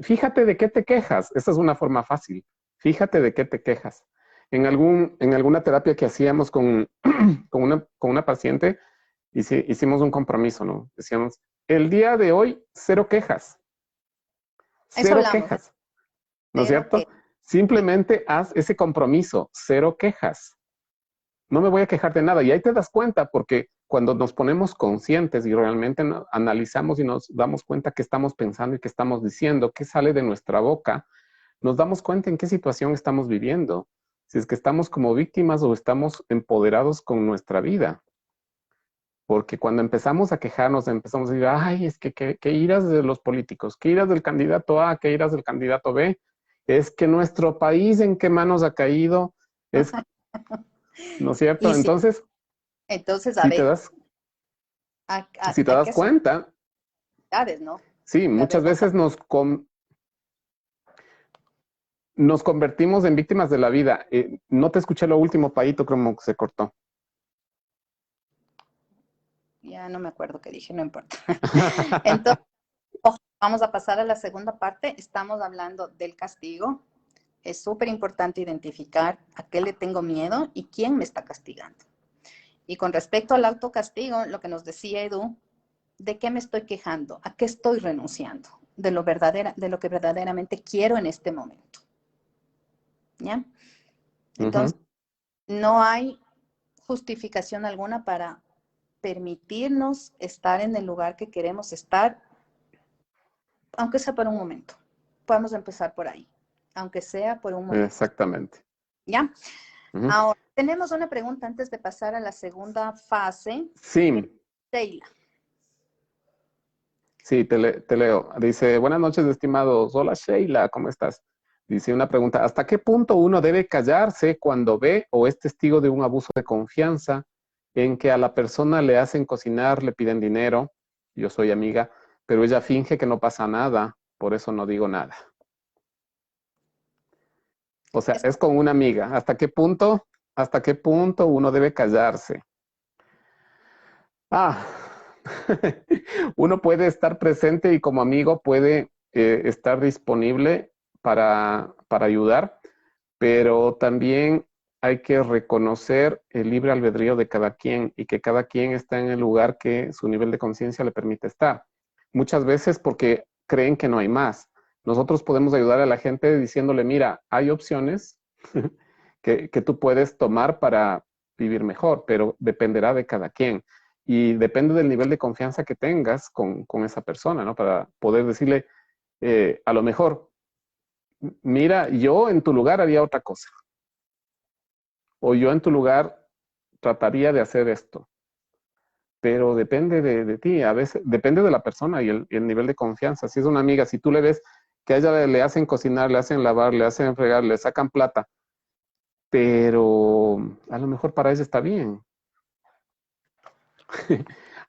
Fíjate de qué te quejas. Esa es una forma fácil. Fíjate de qué te quejas. En alguna terapia que hacíamos con una paciente, hicimos un compromiso, ¿no? Decíamos, el día de hoy, cero quejas, eso cero hablamos, quejas, ¿no es cero cierto? que Simplemente haz ese compromiso, cero quejas. No me voy a quejar de nada. Y ahí te das cuenta, porque cuando nos ponemos conscientes y realmente analizamos y nos damos cuenta qué estamos pensando y qué estamos diciendo, qué sale de nuestra boca, nos damos cuenta en qué situación estamos viviendo. Si es que estamos como víctimas o estamos empoderados con nuestra vida. Porque cuando empezamos a quejarnos, empezamos a decir, ay, es que iras de los políticos, que iras del candidato A, que iras del candidato B, es que nuestro país en qué manos ha caído, es, ¿no es cierto? y sí, Entonces, entonces, a si te ver, das, si te hay das que asumir, cuenta, ¿no? sí, De muchas habernos veces nos convertimos en víctimas de la vida. No te escuché lo último, Paito, como que se cortó. ya no me acuerdo qué dije, no importa. Entonces, ojo, vamos a pasar a la segunda parte. Estamos hablando del castigo. Es súper importante identificar a qué le tengo miedo y quién me está castigando. Y con respecto al autocastigo, lo que nos decía Edu, ¿de qué me estoy quejando? ¿A qué estoy renunciando? De lo que verdaderamente quiero en este momento. ¿Ya? Entonces, Ujú. no hay justificación alguna para permitirnos estar en el lugar que queremos estar aunque sea por un momento. Podemos empezar por ahí, aunque sea por un momento. Exactamente. ¿Ya? Ujú. Ahora, tenemos una pregunta antes de pasar a la segunda fase. Sí, Sheila. sí, te leo. Dice, buenas noches, estimados. Hola, Sheila, ¿cómo estás? Dice una pregunta, ¿hasta qué punto uno debe callarse cuando ve o es testigo de un abuso de confianza en que a la persona le hacen cocinar, le piden dinero? Yo soy amiga, pero ella finge que no pasa nada, por eso no digo nada. O sea, Es- es con una amiga. ¿Hasta qué punto? ¿Hasta qué punto uno debe callarse? Ah, uno puede estar presente y como amigo puede estar disponible para ayudar, pero también hay que reconocer el libre albedrío de cada quien y que cada quien está en el lugar que su nivel de conciencia le permite estar. Muchas veces porque creen que no hay más. Nosotros podemos ayudar a la gente diciéndole, mira, hay opciones que tú puedes tomar para vivir mejor, pero dependerá de cada quien. Y depende del nivel de confianza que tengas con esa persona, ¿no? Para poder decirle, a lo mejor, mira, yo en tu lugar haría otra cosa. O yo en tu lugar trataría de hacer esto. Pero depende de ti, a veces depende de la persona y el nivel de confianza. Si es una amiga, si tú le ves que a ella le hacen cocinar, le hacen lavar, le hacen fregar, le sacan plata, pero a lo mejor para ella está bien.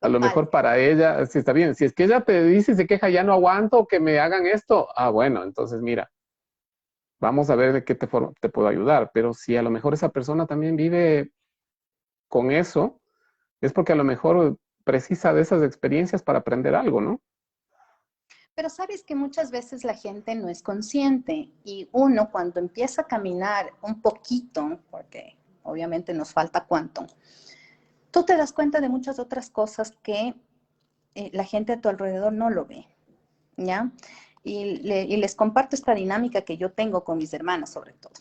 A lo Total. mejor para ella sí está bien. Si es que ella te dice y se queja, ya no aguanto que me hagan esto, ah, bueno, entonces mira, vamos a ver de qué te puedo ayudar. Pero si a lo mejor esa persona también vive con eso, es porque a lo mejor precisa de esas experiencias para aprender algo, ¿no? Pero sabes que muchas veces la gente no es consciente y uno cuando empieza a caminar un poquito, porque obviamente nos falta cuánto, tú te das cuenta de muchas otras cosas que la gente a tu alrededor no lo ve, ¿ya? Y les comparto esta dinámica que yo tengo con mis hermanas sobre todo.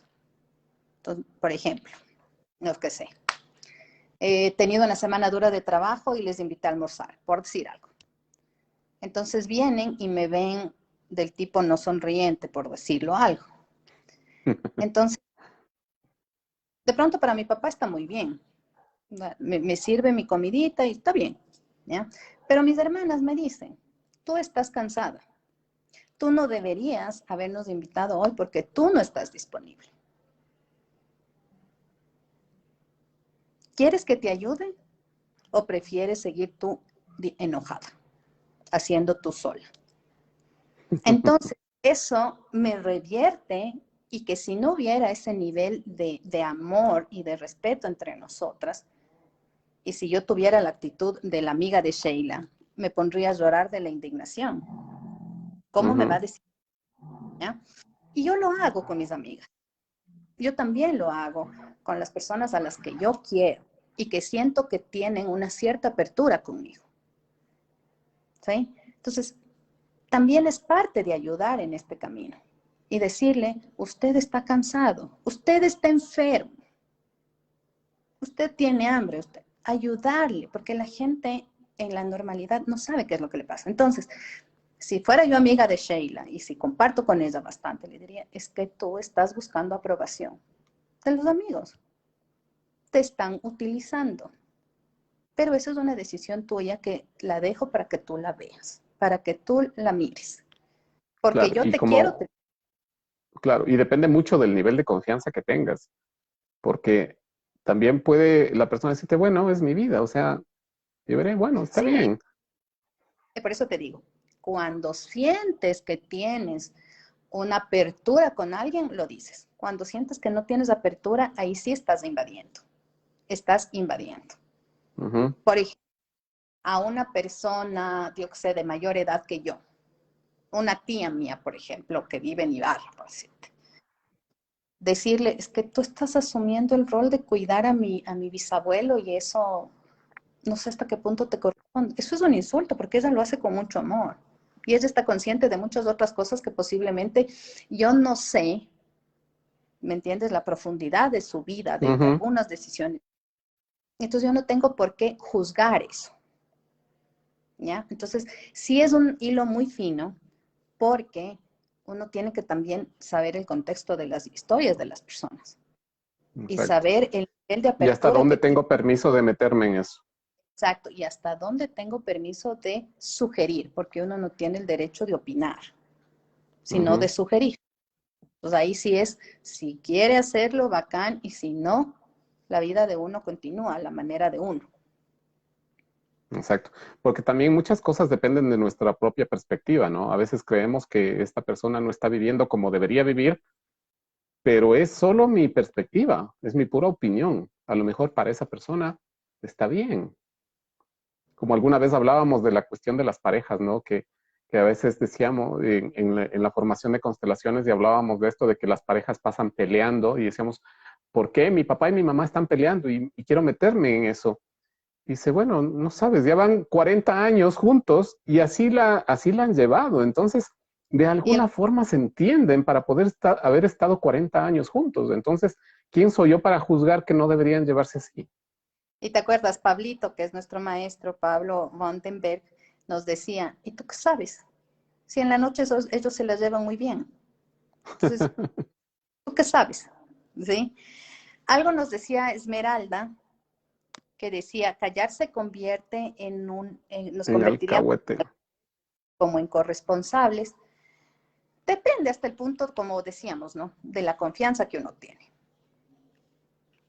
Entonces, por ejemplo, no que sé, he tenido una semana dura de trabajo y les invité a almorzar, por decir algo. Entonces vienen y me ven del tipo no sonriente, por decirlo algo. Entonces, de pronto para mi papá está muy bien. Me sirve mi comidita y está bien, ¿ya? Pero mis hermanas me dicen, tú estás cansada. Tú no deberías habernos invitado hoy porque tú no estás disponible. ¿Quieres que te ayude o prefieres seguir tú enojada, haciendo tú sola? Entonces, eso me revierte y que si no hubiera ese nivel de amor y de respeto entre nosotras, y si yo tuviera la actitud de la amiga de Sheila, me pondría a llorar de la indignación. ¿Cómo me va a Ujú. decir? ¿Ya? Y yo lo hago con mis amigas. Yo también lo hago con las personas a las que yo quiero y que siento que tienen una cierta apertura conmigo. ¿Sí? Entonces, también es parte de ayudar en este camino y decirle, usted está cansado, usted está enfermo, usted tiene hambre, usted, ayudarle, porque la gente en la normalidad no sabe qué es lo que le pasa. Entonces, si fuera yo amiga de Sheila y si comparto con ella bastante, le diría, es que tú estás buscando aprobación de los amigos, te están utilizando, pero eso es una decisión tuya que la dejo para que tú la veas, para que tú la mires, porque Claro, yo y te quiero. como, claro, y depende mucho del nivel de confianza que tengas, porque también puede la persona decirte, bueno, es mi vida, o sea, yo veré, bueno, está Sí, bien. por eso te digo, cuando sientes que tienes una apertura con alguien, lo dices. Cuando sientes que no tienes apertura, ahí sí estás invadiendo. Estás invadiendo. Ujú. Por ejemplo, a una persona, yo que sé, de mayor edad que yo, una tía mía, por ejemplo, que vive en Ibarra, por decirte, decirle, es que tú estás asumiendo el rol de cuidar a mi bisabuelo y eso no sé hasta qué punto te corresponde. Eso es un insulto porque ella lo hace con mucho amor. Y ella está consciente de muchas otras cosas que posiblemente yo no sé, ¿me entiendes? La profundidad de su vida, de Ujú. algunas decisiones. Entonces yo no tengo por qué juzgar eso, ¿ya? Entonces sí es un hilo muy fino, porque uno tiene que también saber el contexto de las historias de las personas y Exacto. saber el nivel de ¿Y hasta apertura dónde que tiene. tengo permiso de meterme en eso? Exacto, y hasta dónde tengo permiso de sugerir, porque uno no tiene el derecho de opinar, sino de sugerir. Entonces ahí sí es, si quiere hacerlo, bacán, y si no, la vida de uno continúa a la manera de uno. Exacto, porque también muchas cosas dependen de nuestra propia perspectiva, ¿no? A veces creemos que esta persona no está viviendo como debería vivir, pero es solo mi perspectiva, es mi pura opinión. A lo mejor para esa persona está bien. Como alguna vez hablábamos de la cuestión de las parejas, ¿no? Que a veces decíamos en la formación de constelaciones y hablábamos de esto, de que las parejas pasan peleando y decíamos, ¿por qué mi papá y mi mamá están peleando? Y quiero meterme en eso. Dice, bueno, no sabes, ya van 40 años juntos y así la han llevado. Entonces, de Y, el, alguna forma se entienden para poder haber estado 40 años juntos. Entonces, ¿quién soy yo para juzgar que no deberían llevarse así? y te acuerdas, Pablito, que es nuestro maestro, Pablo Montenberg, nos decía, ¿y tú qué sabes? Si en la noche ellos se las llevan muy bien. Entonces, ¿tú qué sabes? ¿Sí? Algo nos decía Esmeralda, que decía, callar se convierte nos En convertiríamos alcahuete. como en corresponsables. Depende hasta el punto, como decíamos, ¿no? De la confianza que uno tiene.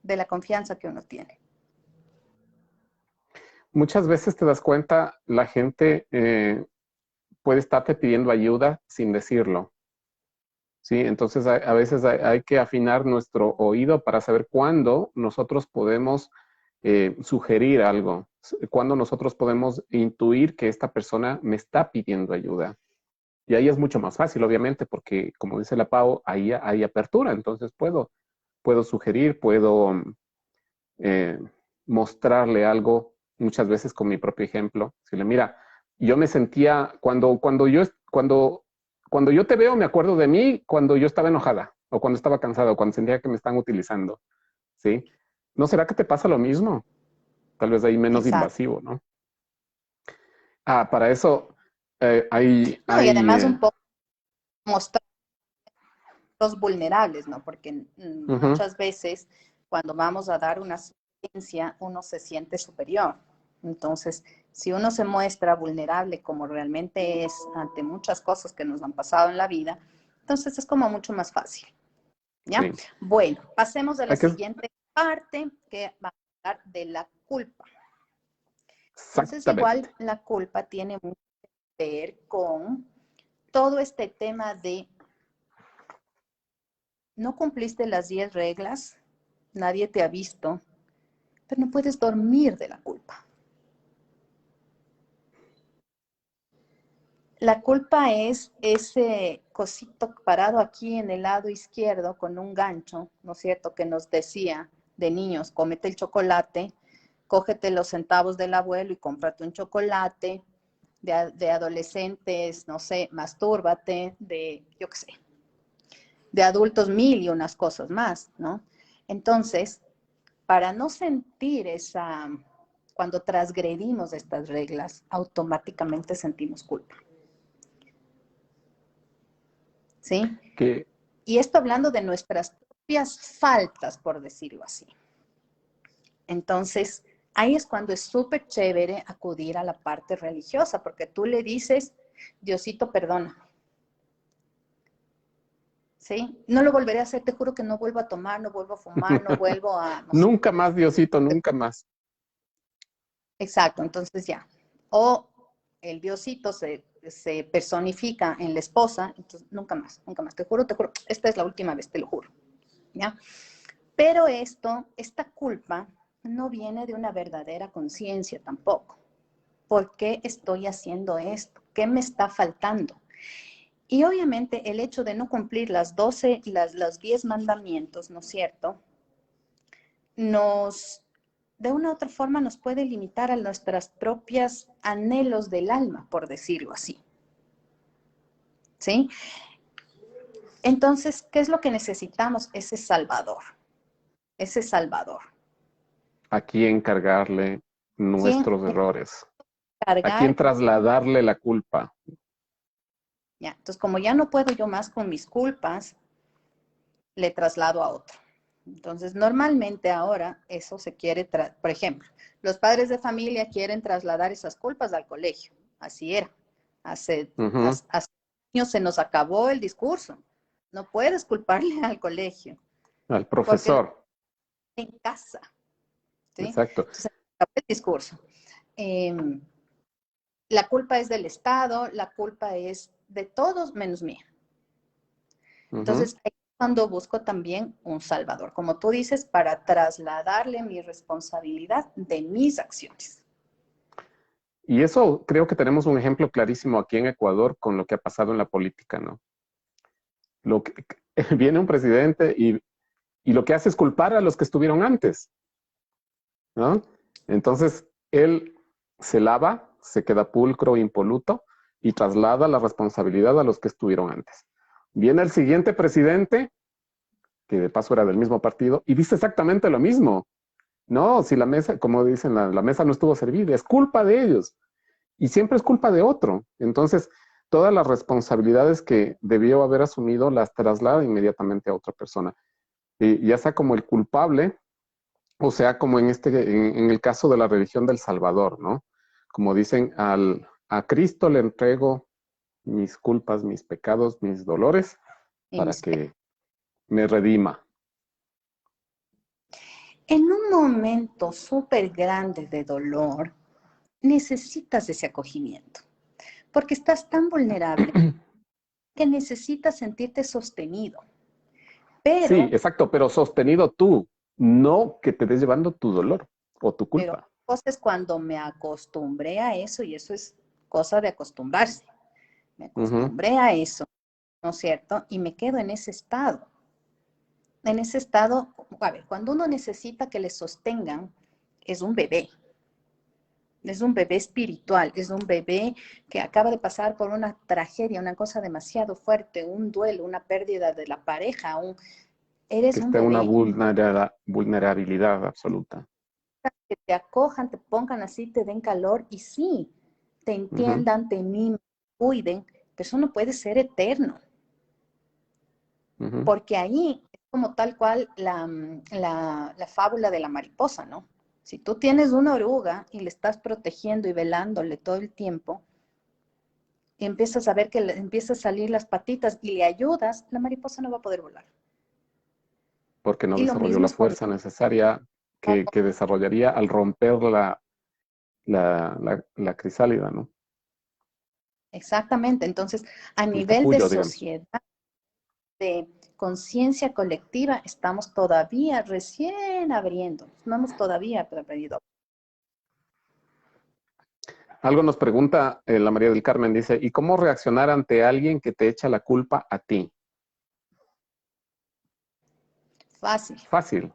De la confianza que uno tiene. Muchas veces te das cuenta, la gente puede estarte pidiendo ayuda sin decirlo. ¿Sí? Entonces, a veces hay que afinar nuestro oído para saber cuándo nosotros podemos sugerir algo, cuándo nosotros podemos intuir que esta persona me está pidiendo ayuda. Y ahí es mucho más fácil, obviamente, porque como dice la Pau, ahí hay apertura, entonces puedo sugerir, puedo eh, mostrarle algo, muchas veces con mi propio ejemplo. Decirle, mira, yo me sentía, cuando yo te veo, me acuerdo de mí cuando yo estaba enojada, o cuando estaba cansado, cuando sentía que me están utilizando, ¿sí? ¿No será que te pasa lo mismo? Tal vez ahí menos Exacto. invasivo, ¿no? Para eso No, y además un poco mostrar los vulnerables, ¿no? Porque ujú, muchas veces cuando vamos a dar una asistencia, uno se siente superior. Entonces, si uno se muestra vulnerable como realmente es ante muchas cosas que nos han pasado en la vida, entonces es como mucho más fácil, ¿ya? sí, Bueno, pasemos a la hay que, siguiente parte que va a hablar de la culpa. Entonces, igual exactamente. la culpa tiene mucho que ver con todo este tema de no cumpliste las 10 reglas, nadie te ha visto, pero no puedes dormir de la culpa. La culpa es ese cosito parado aquí en el lado izquierdo con un gancho, ¿no es cierto?, que nos decía de niños, cómete el chocolate, cógete los centavos del abuelo y cómprate un chocolate, de adolescentes, no sé, mastúrbate, de, yo qué sé, de adultos mil y unas cosas más, ¿no? Entonces, para no sentir cuando transgredimos estas reglas, automáticamente sentimos culpa, ¿sí? Que Y esto hablando de nuestras propias faltas, por decirlo así. Entonces, ahí es cuando es súper chévere acudir a la parte religiosa, porque tú le dices, Diosito, perdona, ¿sí? No lo volveré a hacer, te juro que no vuelvo a tomar, no vuelvo a fumar, no vuelvo a, no sé. nunca más, Diosito, nunca más. Exacto, entonces ya. O el Diosito se personifica en la esposa, entonces nunca más, te juro, esta es la última vez, te lo juro, ¿ya? Pero esta culpa no viene de una verdadera conciencia tampoco. ¿Por qué estoy haciendo esto? ¿Qué me está faltando? Y obviamente el hecho de no cumplir los 10 mandamientos, ¿no es cierto? De una u otra forma nos puede limitar a nuestras propias anhelos del alma, por decirlo así. ¿Sí? Entonces, ¿qué es lo que necesitamos? Ese salvador. Ese salvador. ¿A quién cargarle ¿Quién nuestros errores? ¿A quién cargar? trasladarle la culpa? ¿ya? Entonces, como ya no puedo yo más con mis culpas, le traslado a otro. Entonces, normalmente ahora eso se quiere, por ejemplo, los padres de familia quieren trasladar esas culpas al colegio. Así era. Hace años se nos acabó el discurso. No puedes culparle al colegio. Al Porque profesor. en casa. ¿Sí? Exacto. Entonces, el discurso. La culpa es del Estado, la culpa es de todos menos mía. Entonces, ahí es cuando busco también un salvador, como tú dices, para trasladarle mi responsabilidad de mis acciones. Y eso creo que tenemos un ejemplo clarísimo aquí en Ecuador con lo que ha pasado en la política, ¿no? Lo que, viene un presidente y lo que hace es culpar a los que estuvieron antes, ¿no? Entonces, él se lava, se queda pulcro, impoluto y traslada la responsabilidad a los que estuvieron antes. Viene el siguiente presidente, que de paso era del mismo partido, y dice exactamente lo mismo. No, si la mesa, como dicen, la mesa no estuvo servida, es culpa de ellos. Y siempre es culpa de otro. Entonces, todas las responsabilidades que debió haber asumido las traslada inmediatamente a otra persona. Y ya sea como el culpable, o sea como en el caso de la religión del Salvador, ¿no? Como dicen, a Cristo le entrego mis culpas, mis pecados, mis dolores, para que me redima. En un momento súper grande de dolor, necesitas ese acogimiento, porque estás tan vulnerable que necesitas sentirte sostenido. Sí, Pero, exacto, pero sostenido tú, no que te des llevando tu dolor o tu culpa. entonces cuando me acostumbré a eso, y eso es cosa de acostumbrarse, me acostumbré a eso, ¿no es cierto? Y me quedo en ese estado. En ese estado, a ver, cuando uno necesita que le sostengan, es un bebé espiritual, es un bebé que acaba de pasar por una tragedia, una cosa demasiado fuerte, un duelo, una pérdida de la pareja, Que eres un esté en una bebé. vulnerabilidad absoluta. Que te acojan, te pongan así, te den calor y sí, te entiendan, te mimen, cuiden, pero eso no puede ser eterno, porque ahí es como tal cual la fábula de la mariposa, ¿no? Si tú tienes una oruga y le estás protegiendo y velándole todo el tiempo, y empiezas a ver que le empiezan a salir las patitas y le ayudas, la mariposa no va a poder volar. Porque no Y lo desarrolló mismo la es con... fuerza necesaria que desarrollaría al romper la crisálida, ¿no? Exactamente. Entonces, a El nivel de capullo, digamos. sociedad, de conciencia colectiva, estamos todavía recién abriendo. No hemos todavía aprendido. Algo nos pregunta la María del Carmen, dice, ¿y cómo reaccionar ante alguien que te echa la culpa a ti? Fácil. Fácil.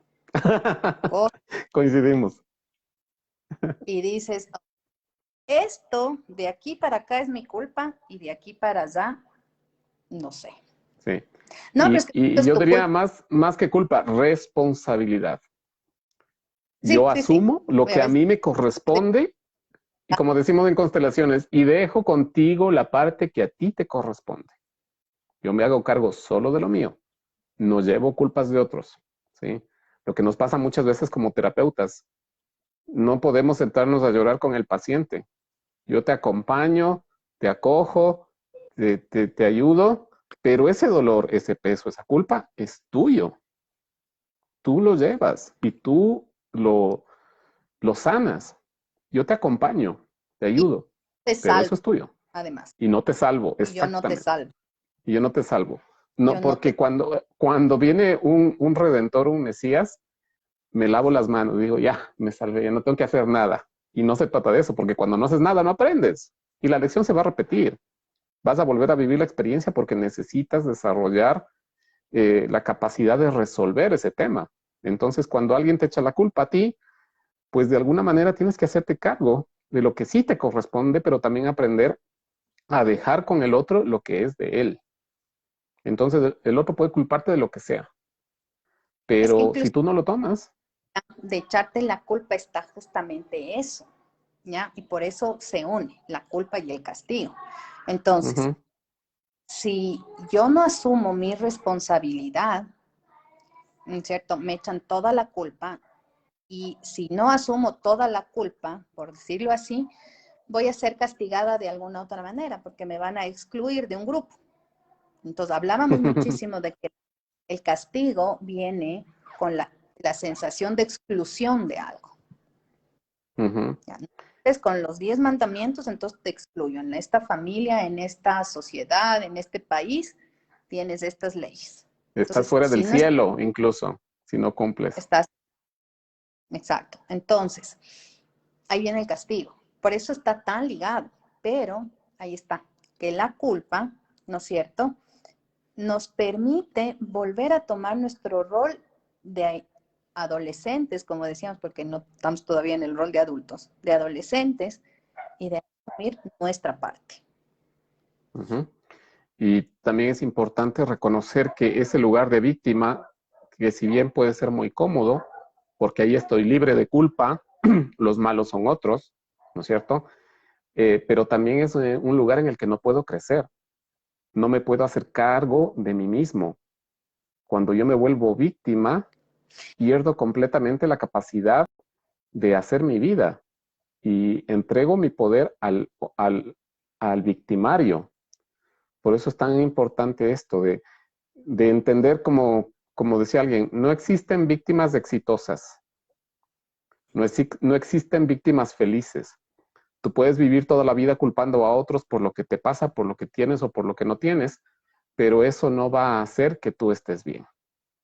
Coincidimos. Y dices, esto de aquí para acá es mi culpa y de aquí para allá, no sé. Sí. No, pero es que Y es yo tu diría culpa. más que culpa, responsabilidad. Sí, Yo sí, sí. asumo lo A que a veces, mí me corresponde y como decimos en constelaciones, y dejo contigo la parte que a ti te corresponde. Yo me hago cargo solo de lo mío, no llevo culpas de otros, ¿sí? Lo que nos pasa muchas veces como terapeutas, no podemos sentarnos a llorar con el paciente. Yo te acompaño, te acojo, te ayudo, pero ese dolor, ese peso, esa culpa es tuyo. Tú lo llevas y tú lo sanas. Yo te acompaño, te y ayudo, te pero eso salvo, es tuyo. además. Y no te salvo, Y yo no te exactamente. salvo. Y yo no te salvo. No, Yo no porque te... cuando viene un redentor, un Mesías, me lavo las manos, digo, ya, me salvé, ya no tengo que hacer nada. Y no se trata de eso, porque cuando no haces nada, no aprendes. Y la lección se va a repetir. Vas a volver a vivir la experiencia porque necesitas desarrollar la capacidad de resolver ese tema. Entonces, cuando alguien te echa la culpa a ti, pues de alguna manera tienes que hacerte cargo de lo que sí te corresponde, pero también aprender a dejar con el otro lo que es de él. Entonces, el otro puede culparte de lo que sea, Es que pero si incluso tú no lo tomas, de echarte la culpa está justamente eso, ¿ya? Y por eso se une la culpa y el castigo. Entonces, uh-huh, si yo no asumo mi responsabilidad, ¿no es cierto? Me echan toda la culpa y si no asumo toda la culpa, por decirlo así, voy a ser castigada de alguna otra manera porque me van a excluir de un grupo. Entonces hablábamos muchísimo de que el castigo viene con la sensación de exclusión de algo. ¿Ya? Entonces, con los 10 mandamientos, entonces te excluyo. En esta familia, en esta sociedad, en este país, tienes estas leyes. Estás Entonces, fuera del si no cielo, incluso, si no cumples. estás, exacto. Entonces, ahí viene el castigo. Por eso está tan ligado. Pero ahí está, que la culpa, ¿no es cierto?, nos permite volver a tomar nuestro rol de adolescentes, como decíamos, porque no estamos todavía en el rol de adultos, de adolescentes, y de asumir nuestra parte. Ujú. Y también es importante reconocer que ese lugar de víctima, que si bien puede ser muy cómodo, porque ahí estoy libre de culpa, los malos son otros, ¿no es cierto? Pero también es un lugar en el que no puedo crecer, no me puedo hacer cargo de mí mismo. Cuando yo me vuelvo víctima, pierdo completamente la capacidad de hacer mi vida y entrego mi poder al victimario. Por eso es tan importante esto de entender, como decía alguien, no existen víctimas exitosas, no existen víctimas felices. Tú puedes vivir toda la vida culpando a otros por lo que te pasa, por lo que tienes o por lo que no tienes, pero eso no va a hacer que tú estés bien.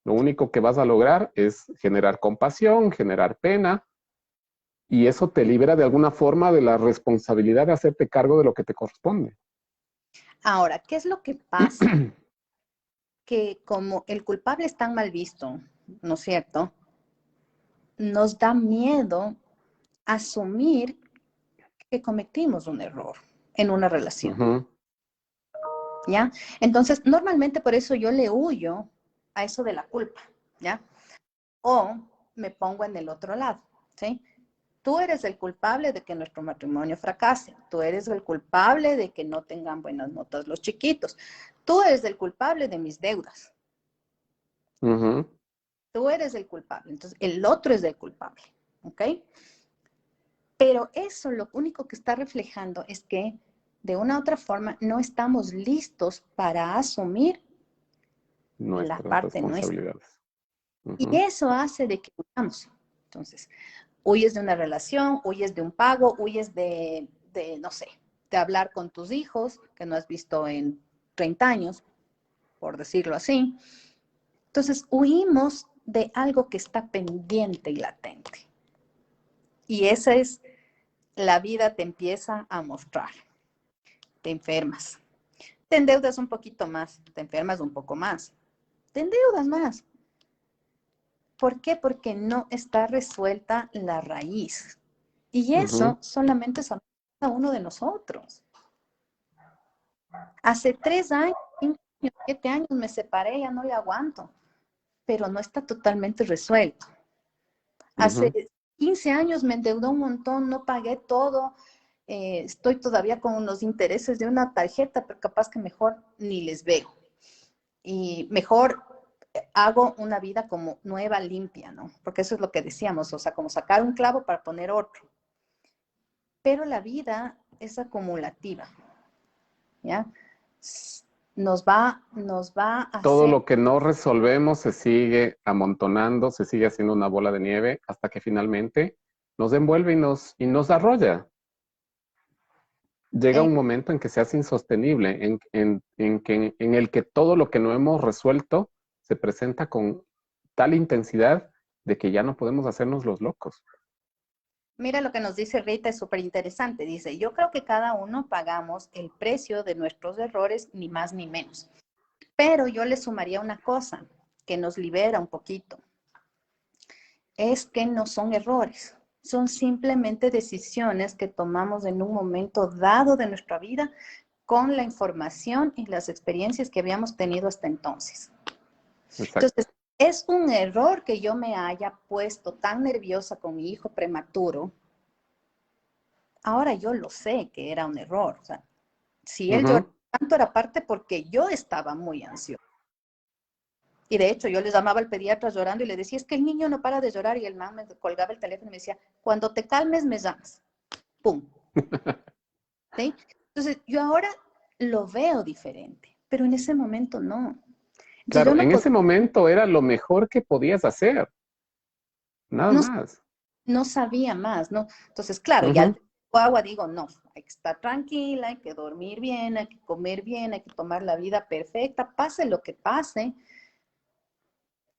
Lo único que vas a lograr es generar compasión, generar pena, y eso te libera de alguna forma de la responsabilidad de hacerte cargo de lo que te corresponde. Ahora, ¿qué es lo que pasa? Que como el culpable es tan mal visto, ¿no es cierto?, nos da miedo asumir que cometimos un error en una relación, Ujú. ¿ya? Entonces, normalmente por eso yo le huyo a eso de la culpa, ¿ya? O me pongo en el otro lado, ¿sí? Tú eres el culpable de que nuestro matrimonio fracase. Tú eres el culpable de que no tengan buenas notas los chiquitos. Tú eres el culpable de mis deudas. Ujú. Tú eres el culpable. Entonces, el otro es el culpable, ¿ok? Pero eso lo único que está reflejando es que de una u otra forma no estamos listos para asumir la Nuestras parte nuestra. responsabilidades. Y Ujú. eso hace de que huyamos. Entonces, huyes de una relación, huyes de un pago, huyes no sé, de hablar con tus hijos que no has visto en 30 años, por decirlo así. Entonces, huimos de algo que está pendiente y latente. Y esa es, la vida te empieza a mostrar. Te enfermas. Te endeudas un poquito más, te enfermas un poco más, te endeudas más. ¿Por qué? Porque no está resuelta la raíz. Y Ujú. eso solamente es a cada uno de nosotros. Hace 3 años, 5 años, 7 años me separé, ya no le aguanto, pero no está totalmente resuelto. Ujú. Hace 15 años me endeudó un montón, no pagué todo, estoy todavía con los intereses de una tarjeta, pero capaz que mejor ni les veo. Y mejor hago una vida como nueva, limpia, ¿no? Porque eso es lo que decíamos, o sea, como sacar un clavo para poner otro. Pero la vida es acumulativa, ¿ya? Nos va a Todo hacer, lo que no resolvemos se sigue amontonando, se sigue haciendo una bola de nieve hasta que finalmente nos envuelve y nos arrolla. Llega eh, un momento en que se hace insostenible, en el que todo lo que no hemos resuelto se presenta con tal intensidad de que ya no podemos hacernos los locos. mira lo que nos dice Rita, es súper interesante. Dice, yo creo que cada uno pagamos el precio de nuestros errores, ni más ni menos. Pero yo le sumaría una cosa que nos libera un poquito. Es que no son errores, son simplemente decisiones que tomamos en un momento dado de nuestra vida con la información y las experiencias que habíamos tenido hasta entonces. Exacto. Entonces, es un error que yo me haya puesto tan nerviosa con mi hijo prematuro. Ahora yo lo sé que era un error. O sea, si él lloraba Ujú. tanto era parte porque yo estaba muy ansiosa. Y de hecho, yo les llamaba al pediatra llorando y le decía, es que el niño no para de llorar. Y el man me colgaba el teléfono y me decía, cuando te calmes, me llamas. ¡Pum! ¿Sí? Entonces, yo ahora lo veo diferente, pero en ese momento no. Entonces, yo Claro, no, en ese momento era lo mejor que podías hacer, nada no, más. no sabía más, ¿no? Entonces, claro, ya Ujú. al agua digo, no, hay que estar tranquila, hay que dormir bien, hay que comer bien, hay que tomar la vida perfecta, pase lo que pase.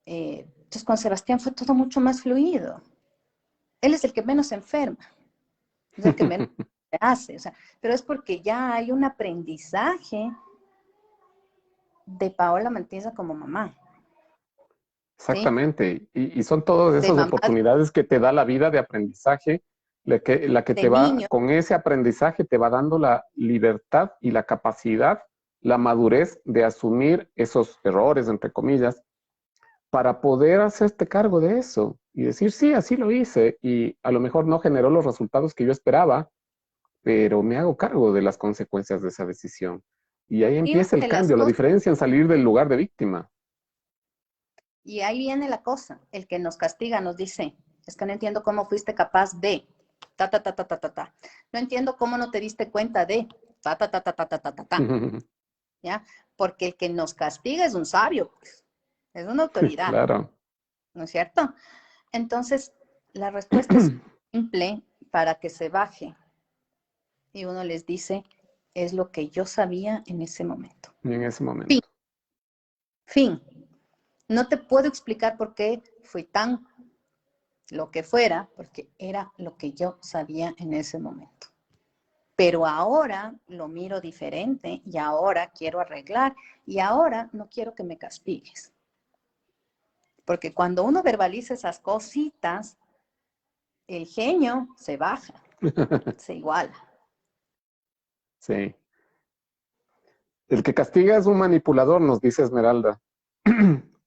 Entonces, con Sebastián fue todo mucho más fluido. Él es el que menos se enferma, es el que menos se hace, o sea, pero es porque ya hay un aprendizaje de Paola Mantilla como mamá, ¿sí? Exactamente. Y son todas De esas mamá oportunidades que te da la vida de aprendizaje, la que de te va, niño. con ese aprendizaje te va dando la libertad y la capacidad, la madurez de asumir esos errores, entre comillas, para poder hacerte cargo de eso y decir, sí, así lo hice y a lo mejor no generó los resultados que yo esperaba, pero me hago cargo de las consecuencias de esa decisión. Y ahí Y una empieza el de las cambio, la cosas, diferencia en salir del lugar de víctima. y ahí viene la cosa, el que nos castiga nos dice, es que no entiendo cómo fuiste capaz de, ta, ta, ta, ta, ta, ta, ta. No entiendo cómo no te diste cuenta de, ta, ta, ta, ta, ta, ta, ta, ta, ta, ¿ya? Porque el que nos castiga es un sabio, pues, es una autoridad, Claro. ¿no es cierto? Entonces, la respuesta es simple para que se baje y uno les dice, es lo que yo sabía en ese momento. En ese Fin, momento. fin. No te puedo explicar por qué fui tan lo que fuera, porque era lo que yo sabía en ese momento. Pero ahora lo miro diferente y ahora quiero arreglar y ahora no quiero que me castigues. Porque cuando uno verbaliza esas cositas, el genio se baja, se iguala. Sí. El que castiga es un manipulador, nos dice Esmeralda.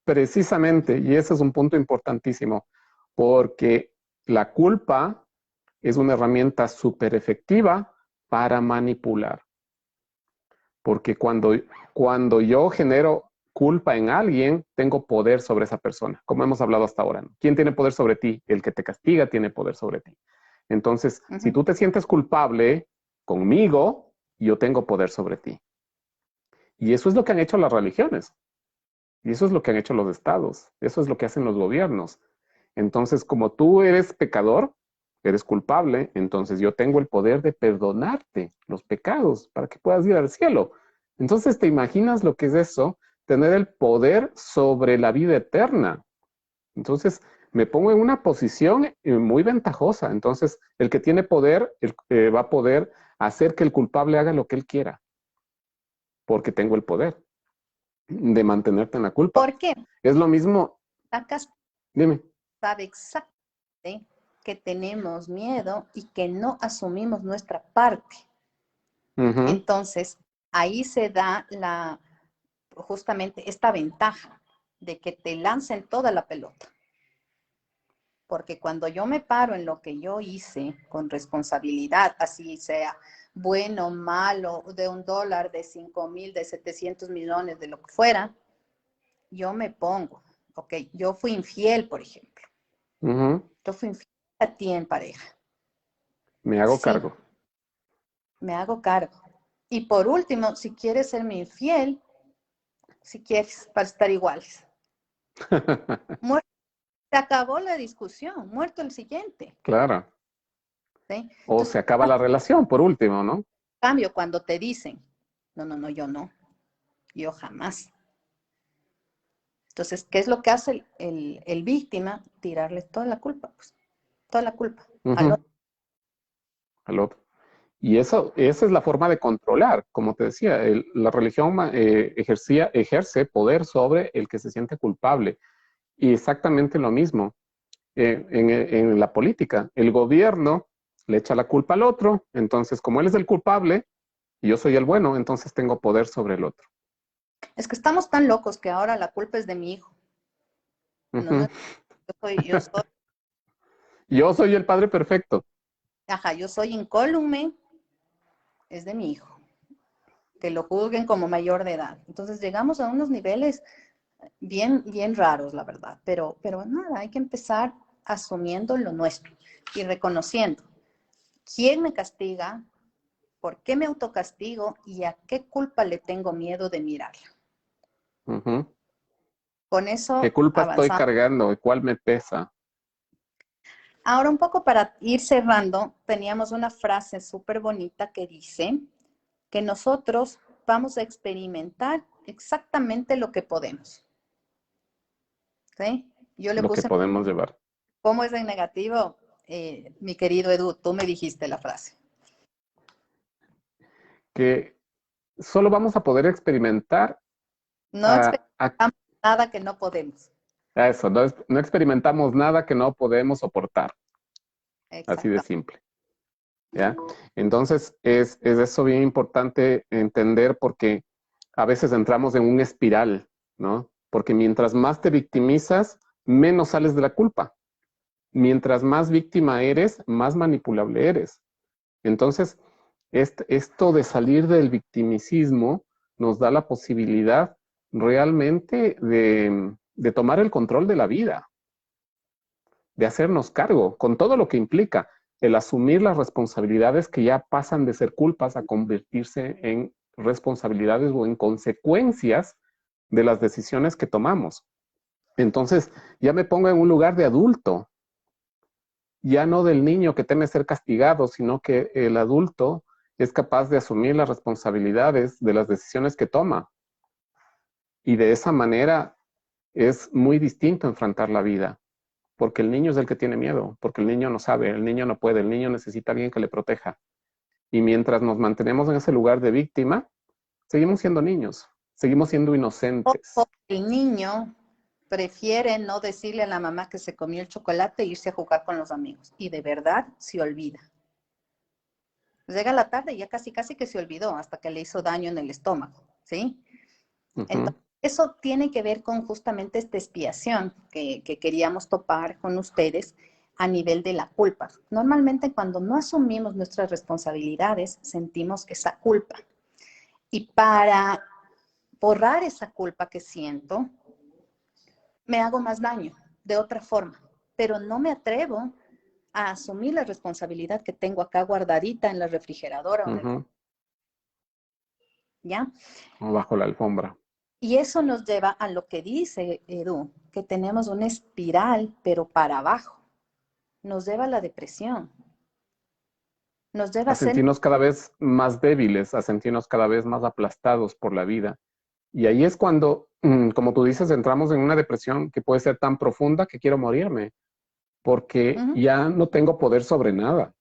Precisamente, y ese es un punto importantísimo, porque la culpa es una herramienta súper efectiva para manipular. Porque cuando yo genero culpa en alguien, tengo poder sobre esa persona, como hemos hablado hasta ahora, ¿no? ¿Quién tiene poder sobre ti? El que te castiga tiene poder sobre ti. Entonces, Uh si -huh. tú te sientes culpable conmigo, yo tengo poder sobre ti. Y eso es lo que han hecho las religiones. Y eso es lo que han hecho los estados. Eso es lo que hacen los gobiernos. Entonces, como tú eres pecador, eres culpable, entonces yo tengo el poder de perdonarte los pecados para que puedas ir al cielo. Entonces, ¿te imaginas lo que es eso? Tener el poder sobre la vida eterna. Entonces, me pongo en una posición muy ventajosa. Entonces, el que tiene poder va a poder hacer que el culpable haga lo que él quiera, porque tengo el poder de mantenerte en la culpa. ¿Por qué? Es lo mismo, Acá dime. sabe exactamente que tenemos miedo y que no asumimos nuestra parte. Uh -huh. Entonces, ahí se da justamente esta ventaja de que te lancen toda la pelota. Porque cuando yo me paro en lo que yo hice con responsabilidad, así sea bueno, malo, de $1, de 5,000, de 700 millones, de lo que fuera, yo me pongo, ok, yo fui infiel, por ejemplo. Uh -huh. Yo fui infiel a ti en pareja. Me hago Sí, cargo. me hago cargo. Y por último, si quieres serme infiel, si quieres, para estar iguales. Muerto, se acabó la discusión, muerto el siguiente. Claro. ¿Sí? O Entonces, se acaba la relación, por último, ¿no? cambio cuando te dicen, no, no, no, yo no, yo jamás. Entonces, ¿qué es lo que hace el víctima? Tirarle toda la culpa, pues, toda la culpa Uh al -huh. otro. Al otro. Y esa es la forma de controlar, como te decía, la religión ejerce poder sobre el que se siente culpable. Y exactamente lo mismo en la política. El gobierno le echa la culpa al otro, entonces como él es el culpable y yo soy el bueno, entonces tengo poder sobre el otro. Es que estamos tan locos que ahora la culpa es de mi hijo. Uh No, no, -huh. Yo soy el padre perfecto. yo soy incólume, es de mi hijo. que lo juzguen como mayor de edad. Entonces llegamos a unos niveles bien, bien raros, la verdad. Pero nada, hay que empezar asumiendo lo nuestro y reconociendo quién me castiga, por qué me autocastigo y a qué culpa le tengo miedo de mirarla. Ujú. Con ¿Qué eso culpa estoy avanzamos. cargando y cuál me pesa? Ahora un poco para ir cerrando, teníamos una frase súper bonita que dice que nosotros vamos a experimentar exactamente lo que podemos. ¿Sí? Yo le Lo que puse, podemos llevar. ¿cómo es en negativo? Mi querido Edu, tú me dijiste la frase. Que solo vamos a poder experimentar No a experimentamos nada que no podemos. eso, no, no experimentamos nada que no podemos soportar, así de Exacto. simple, ¿ya? Entonces, es eso bien importante entender porque a veces entramos en una espiral, ¿no? Porque mientras más te victimizas, menos sales de la culpa. Mientras más víctima eres, más manipulable eres. Entonces, esto de salir del victimicismo nos da la posibilidad realmente de tomar el control de la vida, de hacernos cargo, con todo lo que implica el asumir las responsabilidades que ya pasan de ser culpas a convertirse en responsabilidades o en consecuencias de las decisiones que tomamos. Entonces, ya me pongo en un lugar de adulto, ya no del niño que teme ser castigado, sino que el adulto es capaz de asumir las responsabilidades de las decisiones que toma. Y de esa manera es muy distinto enfrentar la vida, porque el niño es el que tiene miedo, porque el niño no sabe, el niño no puede, el niño necesita a alguien que le proteja. Y mientras nos mantenemos en ese lugar de víctima, seguimos siendo niños, seguimos siendo O inocentes. el niño prefiere no decirle a la mamá que se comió el chocolate e irse a jugar con los amigos. Y de verdad se olvida. Llega la tarde y ya casi, casi que se olvidó hasta que le hizo daño en el estómago, ¿sí? Uh -huh. Entonces, eso tiene que ver con justamente esta expiación que queríamos topar con ustedes a nivel de la culpa. Normalmente cuando no asumimos nuestras responsabilidades, sentimos esa culpa. Y para borrar esa culpa que siento, me hago más daño de otra forma, pero no me atrevo a asumir la responsabilidad que tengo acá guardadita en la refrigeradora Uh o en el... -huh. ¿Ya? O bajo la alfombra. Y eso nos lleva a lo que dice Edu, que tenemos una espiral, pero para abajo. Nos lleva a la depresión. Nos lleva A a ser... sentirnos cada vez más débiles, a sentirnos cada vez más aplastados por la vida. Y ahí es cuando, como tú dices, entramos en una depresión que puede ser tan profunda que quiero morirme, porque ya no tengo poder sobre nada.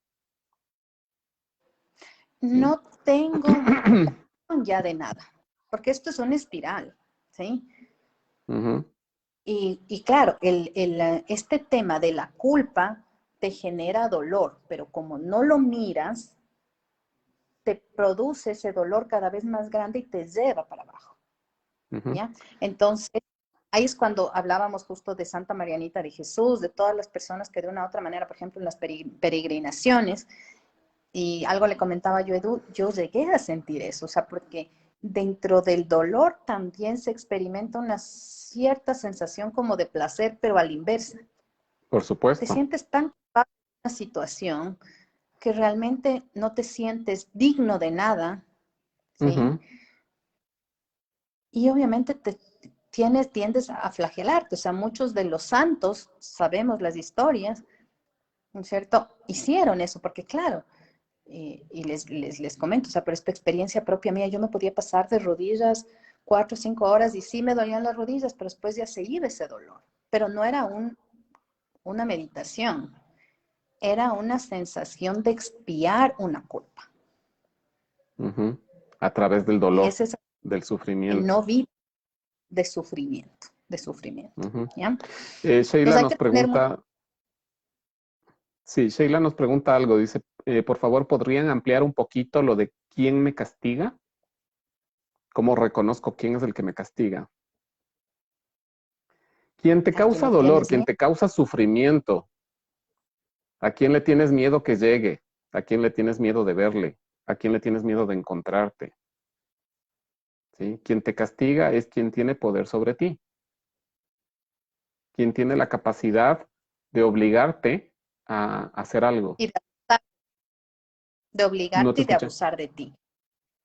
¿Sí? No tengo ya de nada, porque esto es una espiral, ¿sí? Uh -huh. Y claro, este tema de la culpa te genera dolor, pero como no lo miras, te produce ese dolor cada vez más grande y te lleva para abajo, Uh -huh. ¿ya? Entonces, ahí es cuando hablábamos justo de Santa Marianita de Jesús, de todas las personas que de una u otra manera, por ejemplo, en las peregrinaciones, y algo le comentaba yo a Edu, yo llegué a sentir eso, o sea, porque dentro del dolor también se experimenta una cierta sensación como de placer, pero a la inversa. Por Te supuesto. sientes tan culpable de una situación que realmente no te sientes digno de nada, Uh ¿sí? -huh. Y obviamente tiendes a flagelarte, o sea, muchos de los santos, sabemos las historias, ¿no es cierto? Hicieron eso, porque claro, y les comento, o sea, por esta experiencia propia mía, yo me podía pasar de rodillas 4 o 5 horas y sí me dolían las rodillas, pero después ya se iba ese dolor. Pero no era una meditación, era una sensación de expiar una culpa. Uh -huh. A través del Y dolor, ese es del que sufrimiento. no vi de sufrimiento, de sufrimiento, Uh -huh. ¿ya? Sheila Entonces hay nos que tener mucho... pregunta, sí, Sheila nos pregunta algo, dice, por favor, ¿podrían ampliar un poquito lo de quién me castiga? ¿Cómo reconozco quién es el que me castiga? Quien te ¿A quién causa le dolor, tienes quien miedo? te causa sufrimiento, ¿a quién le tienes miedo que llegue? ¿A quién le tienes miedo de verle? ¿A quién le tienes miedo de encontrarte? ¿sí? Quien te castiga es quien tiene poder sobre ti, quien tiene la capacidad de obligarte a hacer algo. Y de No obligarte te y de escuché. abusar de ti,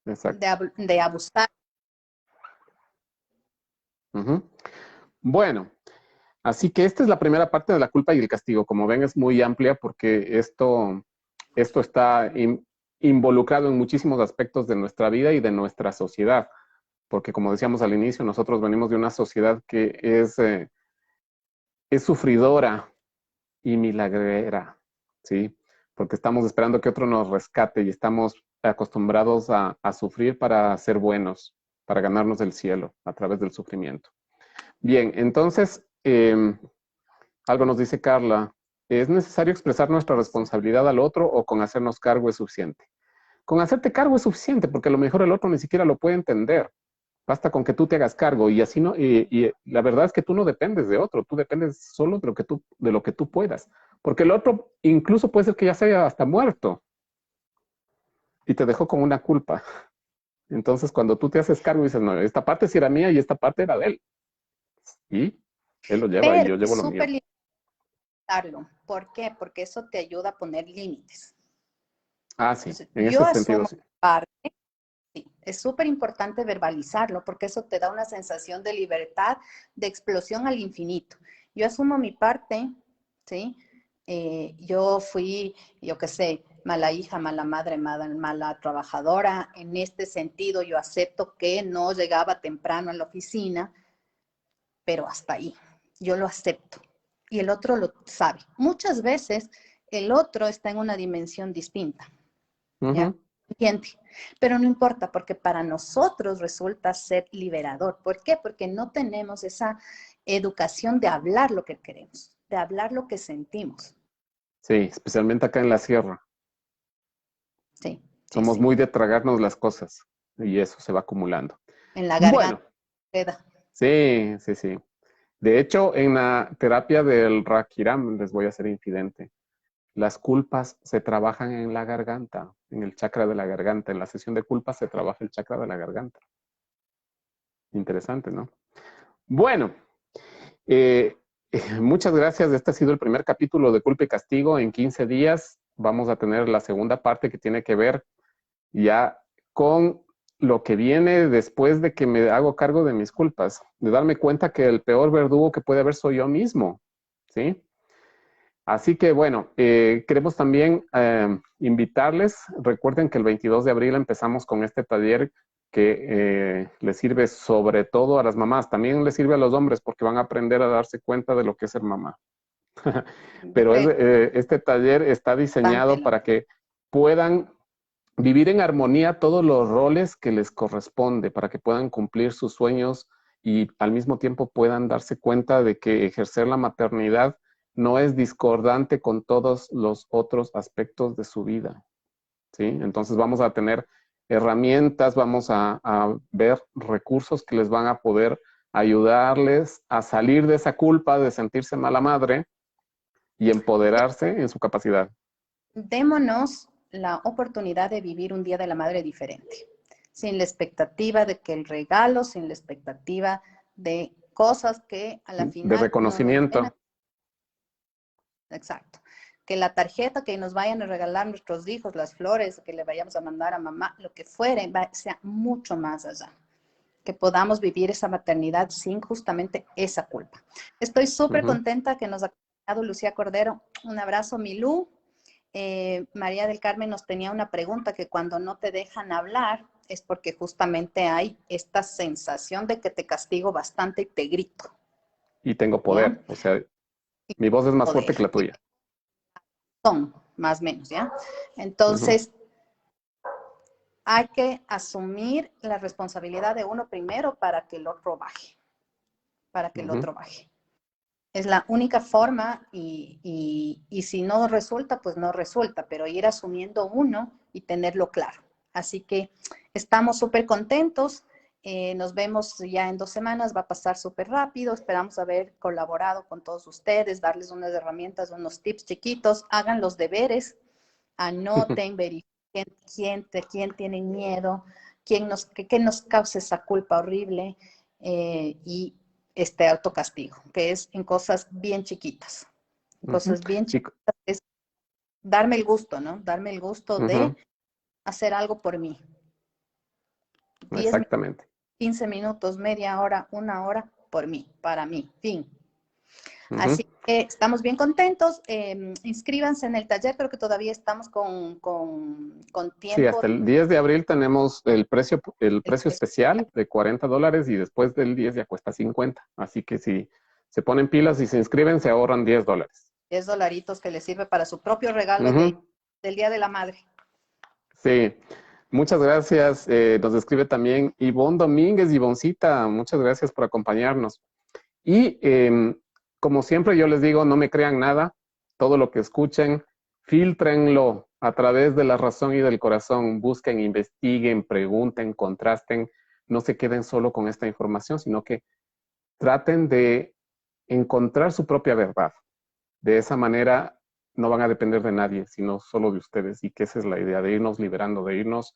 Exacto. de abusar. Ujú. Bueno, así que esta es la primera parte de la culpa y el castigo. Como ven, es muy amplia porque esto está involucrado en muchísimos aspectos de nuestra vida y de nuestra sociedad. Porque como decíamos al inicio, nosotros venimos de una sociedad que es sufridora y milagrera, ¿sí? Porque estamos esperando que otro nos rescate y estamos acostumbrados a sufrir para ser buenos, para ganarnos el cielo a través del sufrimiento. Bien, entonces, algo nos dice Carla, ¿es necesario expresar nuestra responsabilidad al otro o con hacernos cargo es suficiente? Con hacerte cargo es suficiente porque a lo mejor el otro ni siquiera lo puede entender. Basta con que tú te hagas cargo y así no, y la verdad es que tú no dependes de otro, tú dependes solo de lo que tú puedas. Porque el otro incluso puede ser que ya se haya hasta muerto y te dejó con una culpa. Entonces, cuando tú te haces cargo, dices, no, esta parte sí era mía y esta parte era de él. Y él lo lleva y Pero yo es llevo lo súper mío. limitarlo. ¿Por qué? Porque eso te ayuda a poner límites. Ah, sí, Entonces, en yo ese sentido asumo sí. parte, sí, es súper importante verbalizarlo porque eso te da una sensación de libertad, de explosión al infinito. Yo asumo mi parte, ¿sí? Yo fui, yo qué sé, mala hija, mala madre, mala trabajadora. En este sentido, yo acepto que no llegaba temprano a la oficina, pero hasta ahí. Yo lo acepto. Y el otro lo sabe. Muchas veces el otro está en una dimensión distinta. ¿Ya? Ujú. ¿Entiende? Pero no importa, porque para nosotros resulta ser liberador. ¿Por qué? Porque no tenemos esa educación de hablar lo que queremos, de hablar lo que sentimos. Sí, especialmente acá en la sierra. Sí, sí, Somos sí. muy de tragarnos las cosas y eso se va acumulando. En la Bueno, garganta queda. sí, sí, sí. De hecho, en la terapia del Rakiram, les voy a hacer infidente, las culpas se trabajan en la garganta, en el chakra de la garganta. En la sesión de culpas se trabaja el chakra de la garganta. Interesante, ¿no? Bueno, eh, muchas gracias. Este ha sido el primer capítulo de Culpa y Castigo. En 15 días vamos a tener la segunda parte que tiene que ver ya con lo que viene después de que me hago cargo de mis culpas, de darme cuenta que el peor verdugo que puede haber soy yo mismo, ¿sí? Así que bueno, queremos también invitarles, recuerden que el 22 de abril empezamos con este taller que les sirve sobre todo a las mamás, también les sirve a los hombres porque van a aprender a darse cuenta de lo que es ser mamá. Pero Pero este taller está diseñado para que puedan vivir en armonía todos los roles que les corresponde, para que puedan cumplir sus sueños y al mismo tiempo puedan darse cuenta de que ejercer la maternidad no es discordante con todos los otros aspectos de su vida, ¿sí? Entonces vamos a tener herramientas, vamos a ver recursos que les van a poder ayudarles a salir de esa culpa de sentirse mala madre y empoderarse en su capacidad. démonos la oportunidad de vivir un Día de la Madre diferente, sin la expectativa de que el regalo, sin la expectativa de cosas que a la De final no nos llenan. reconocimiento. Exacto. Que la tarjeta que nos vayan a regalar nuestros hijos, las flores que le vayamos a mandar a mamá, lo que fuere, sea mucho más allá. Que podamos vivir esa maternidad sin justamente esa culpa. Estoy súper Ujú. contenta que nos ha acompañado Lucía Cordero. Un abrazo, Milú. María del Carmen nos tenía una pregunta que cuando no te dejan hablar es porque justamente hay esta sensación de que te castigo bastante y te grito, Y tengo ¿ya? poder, o sea, mi voz es más Poder. fuerte que la tuya. Son, más o menos, ¿ya? Ujú, Entonces, hay que asumir la responsabilidad de uno primero para que el otro baje, para que el ujú. otro baje. Es la única forma y si no resulta, pues no resulta, pero ir asumiendo uno y tenerlo claro. Así que estamos súper contentos. Nos vemos ya en 2 semanas, va a pasar súper rápido. Esperamos haber colaborado con todos ustedes, darles unas herramientas, unos tips chiquitos. Hagan los deberes, anoten, verifiquen quién tiene miedo, que nos causa esa culpa horrible y este autocastigo, que es en cosas bien chiquitas. Cosas bien chiquitas es darme el gusto, ¿no? Darme el gusto de hacer algo por mí. 10 Exactamente. 15 minutos, media hora, una hora, por mí, para mí, fin. Así que estamos bien contentos. Inscríbanse en el taller, creo que todavía estamos con tiempo. Sí, hasta el 10 de abril tenemos el precio especial de $40 y después del 10 ya cuesta 50. Así que si se ponen pilas y se inscriben, se ahorran $10. $10 que les sirve para su propio regalo del Día de la Madre. Sí, muchas gracias. Nos escribe también Ivonne Domínguez, Ivoncita, muchas gracias por acompañarnos. Y como siempre yo les digo, no me crean nada, todo lo que escuchen, filtrenlo a través de la razón y del corazón, busquen, investiguen, pregunten, contrasten, no se queden solo con esta información, sino que traten de encontrar su propia verdad. De esa manera no van a depender de nadie, sino solo de ustedes. Y que esa es la idea, de irnos liberando, de irnos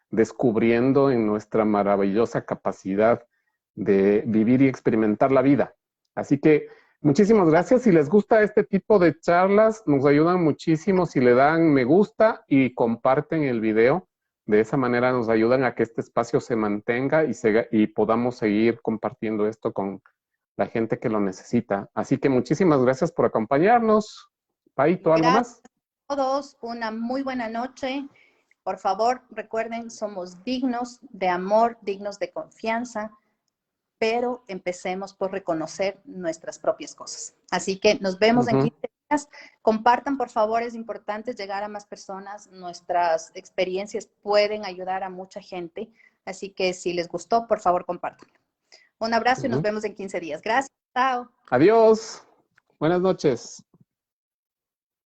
descubriendo en nuestra maravillosa capacidad de vivir y experimentar la vida. Así que muchísimas gracias. Si les gusta este tipo de charlas, nos ayudan muchísimo si le dan me gusta y comparten el video. De esa manera nos ayudan a que este espacio se mantenga y podamos seguir compartiendo esto con la gente que lo necesita. Así que muchísimas gracias por acompañarnos. Paito, ¿algo más? Gracias a todos, una muy buena noche. Por favor, recuerden, somos dignos de amor, dignos de confianza, pero empecemos por reconocer nuestras propias cosas. Así que nos vemos en 15 días. Compartan, por favor, es importante llegar a más personas. Nuestras experiencias pueden ayudar a mucha gente. Así que si les gustó, por favor, compartan. Un abrazo y nos vemos en 15 días. Gracias. Chao. Adiós. Buenas noches.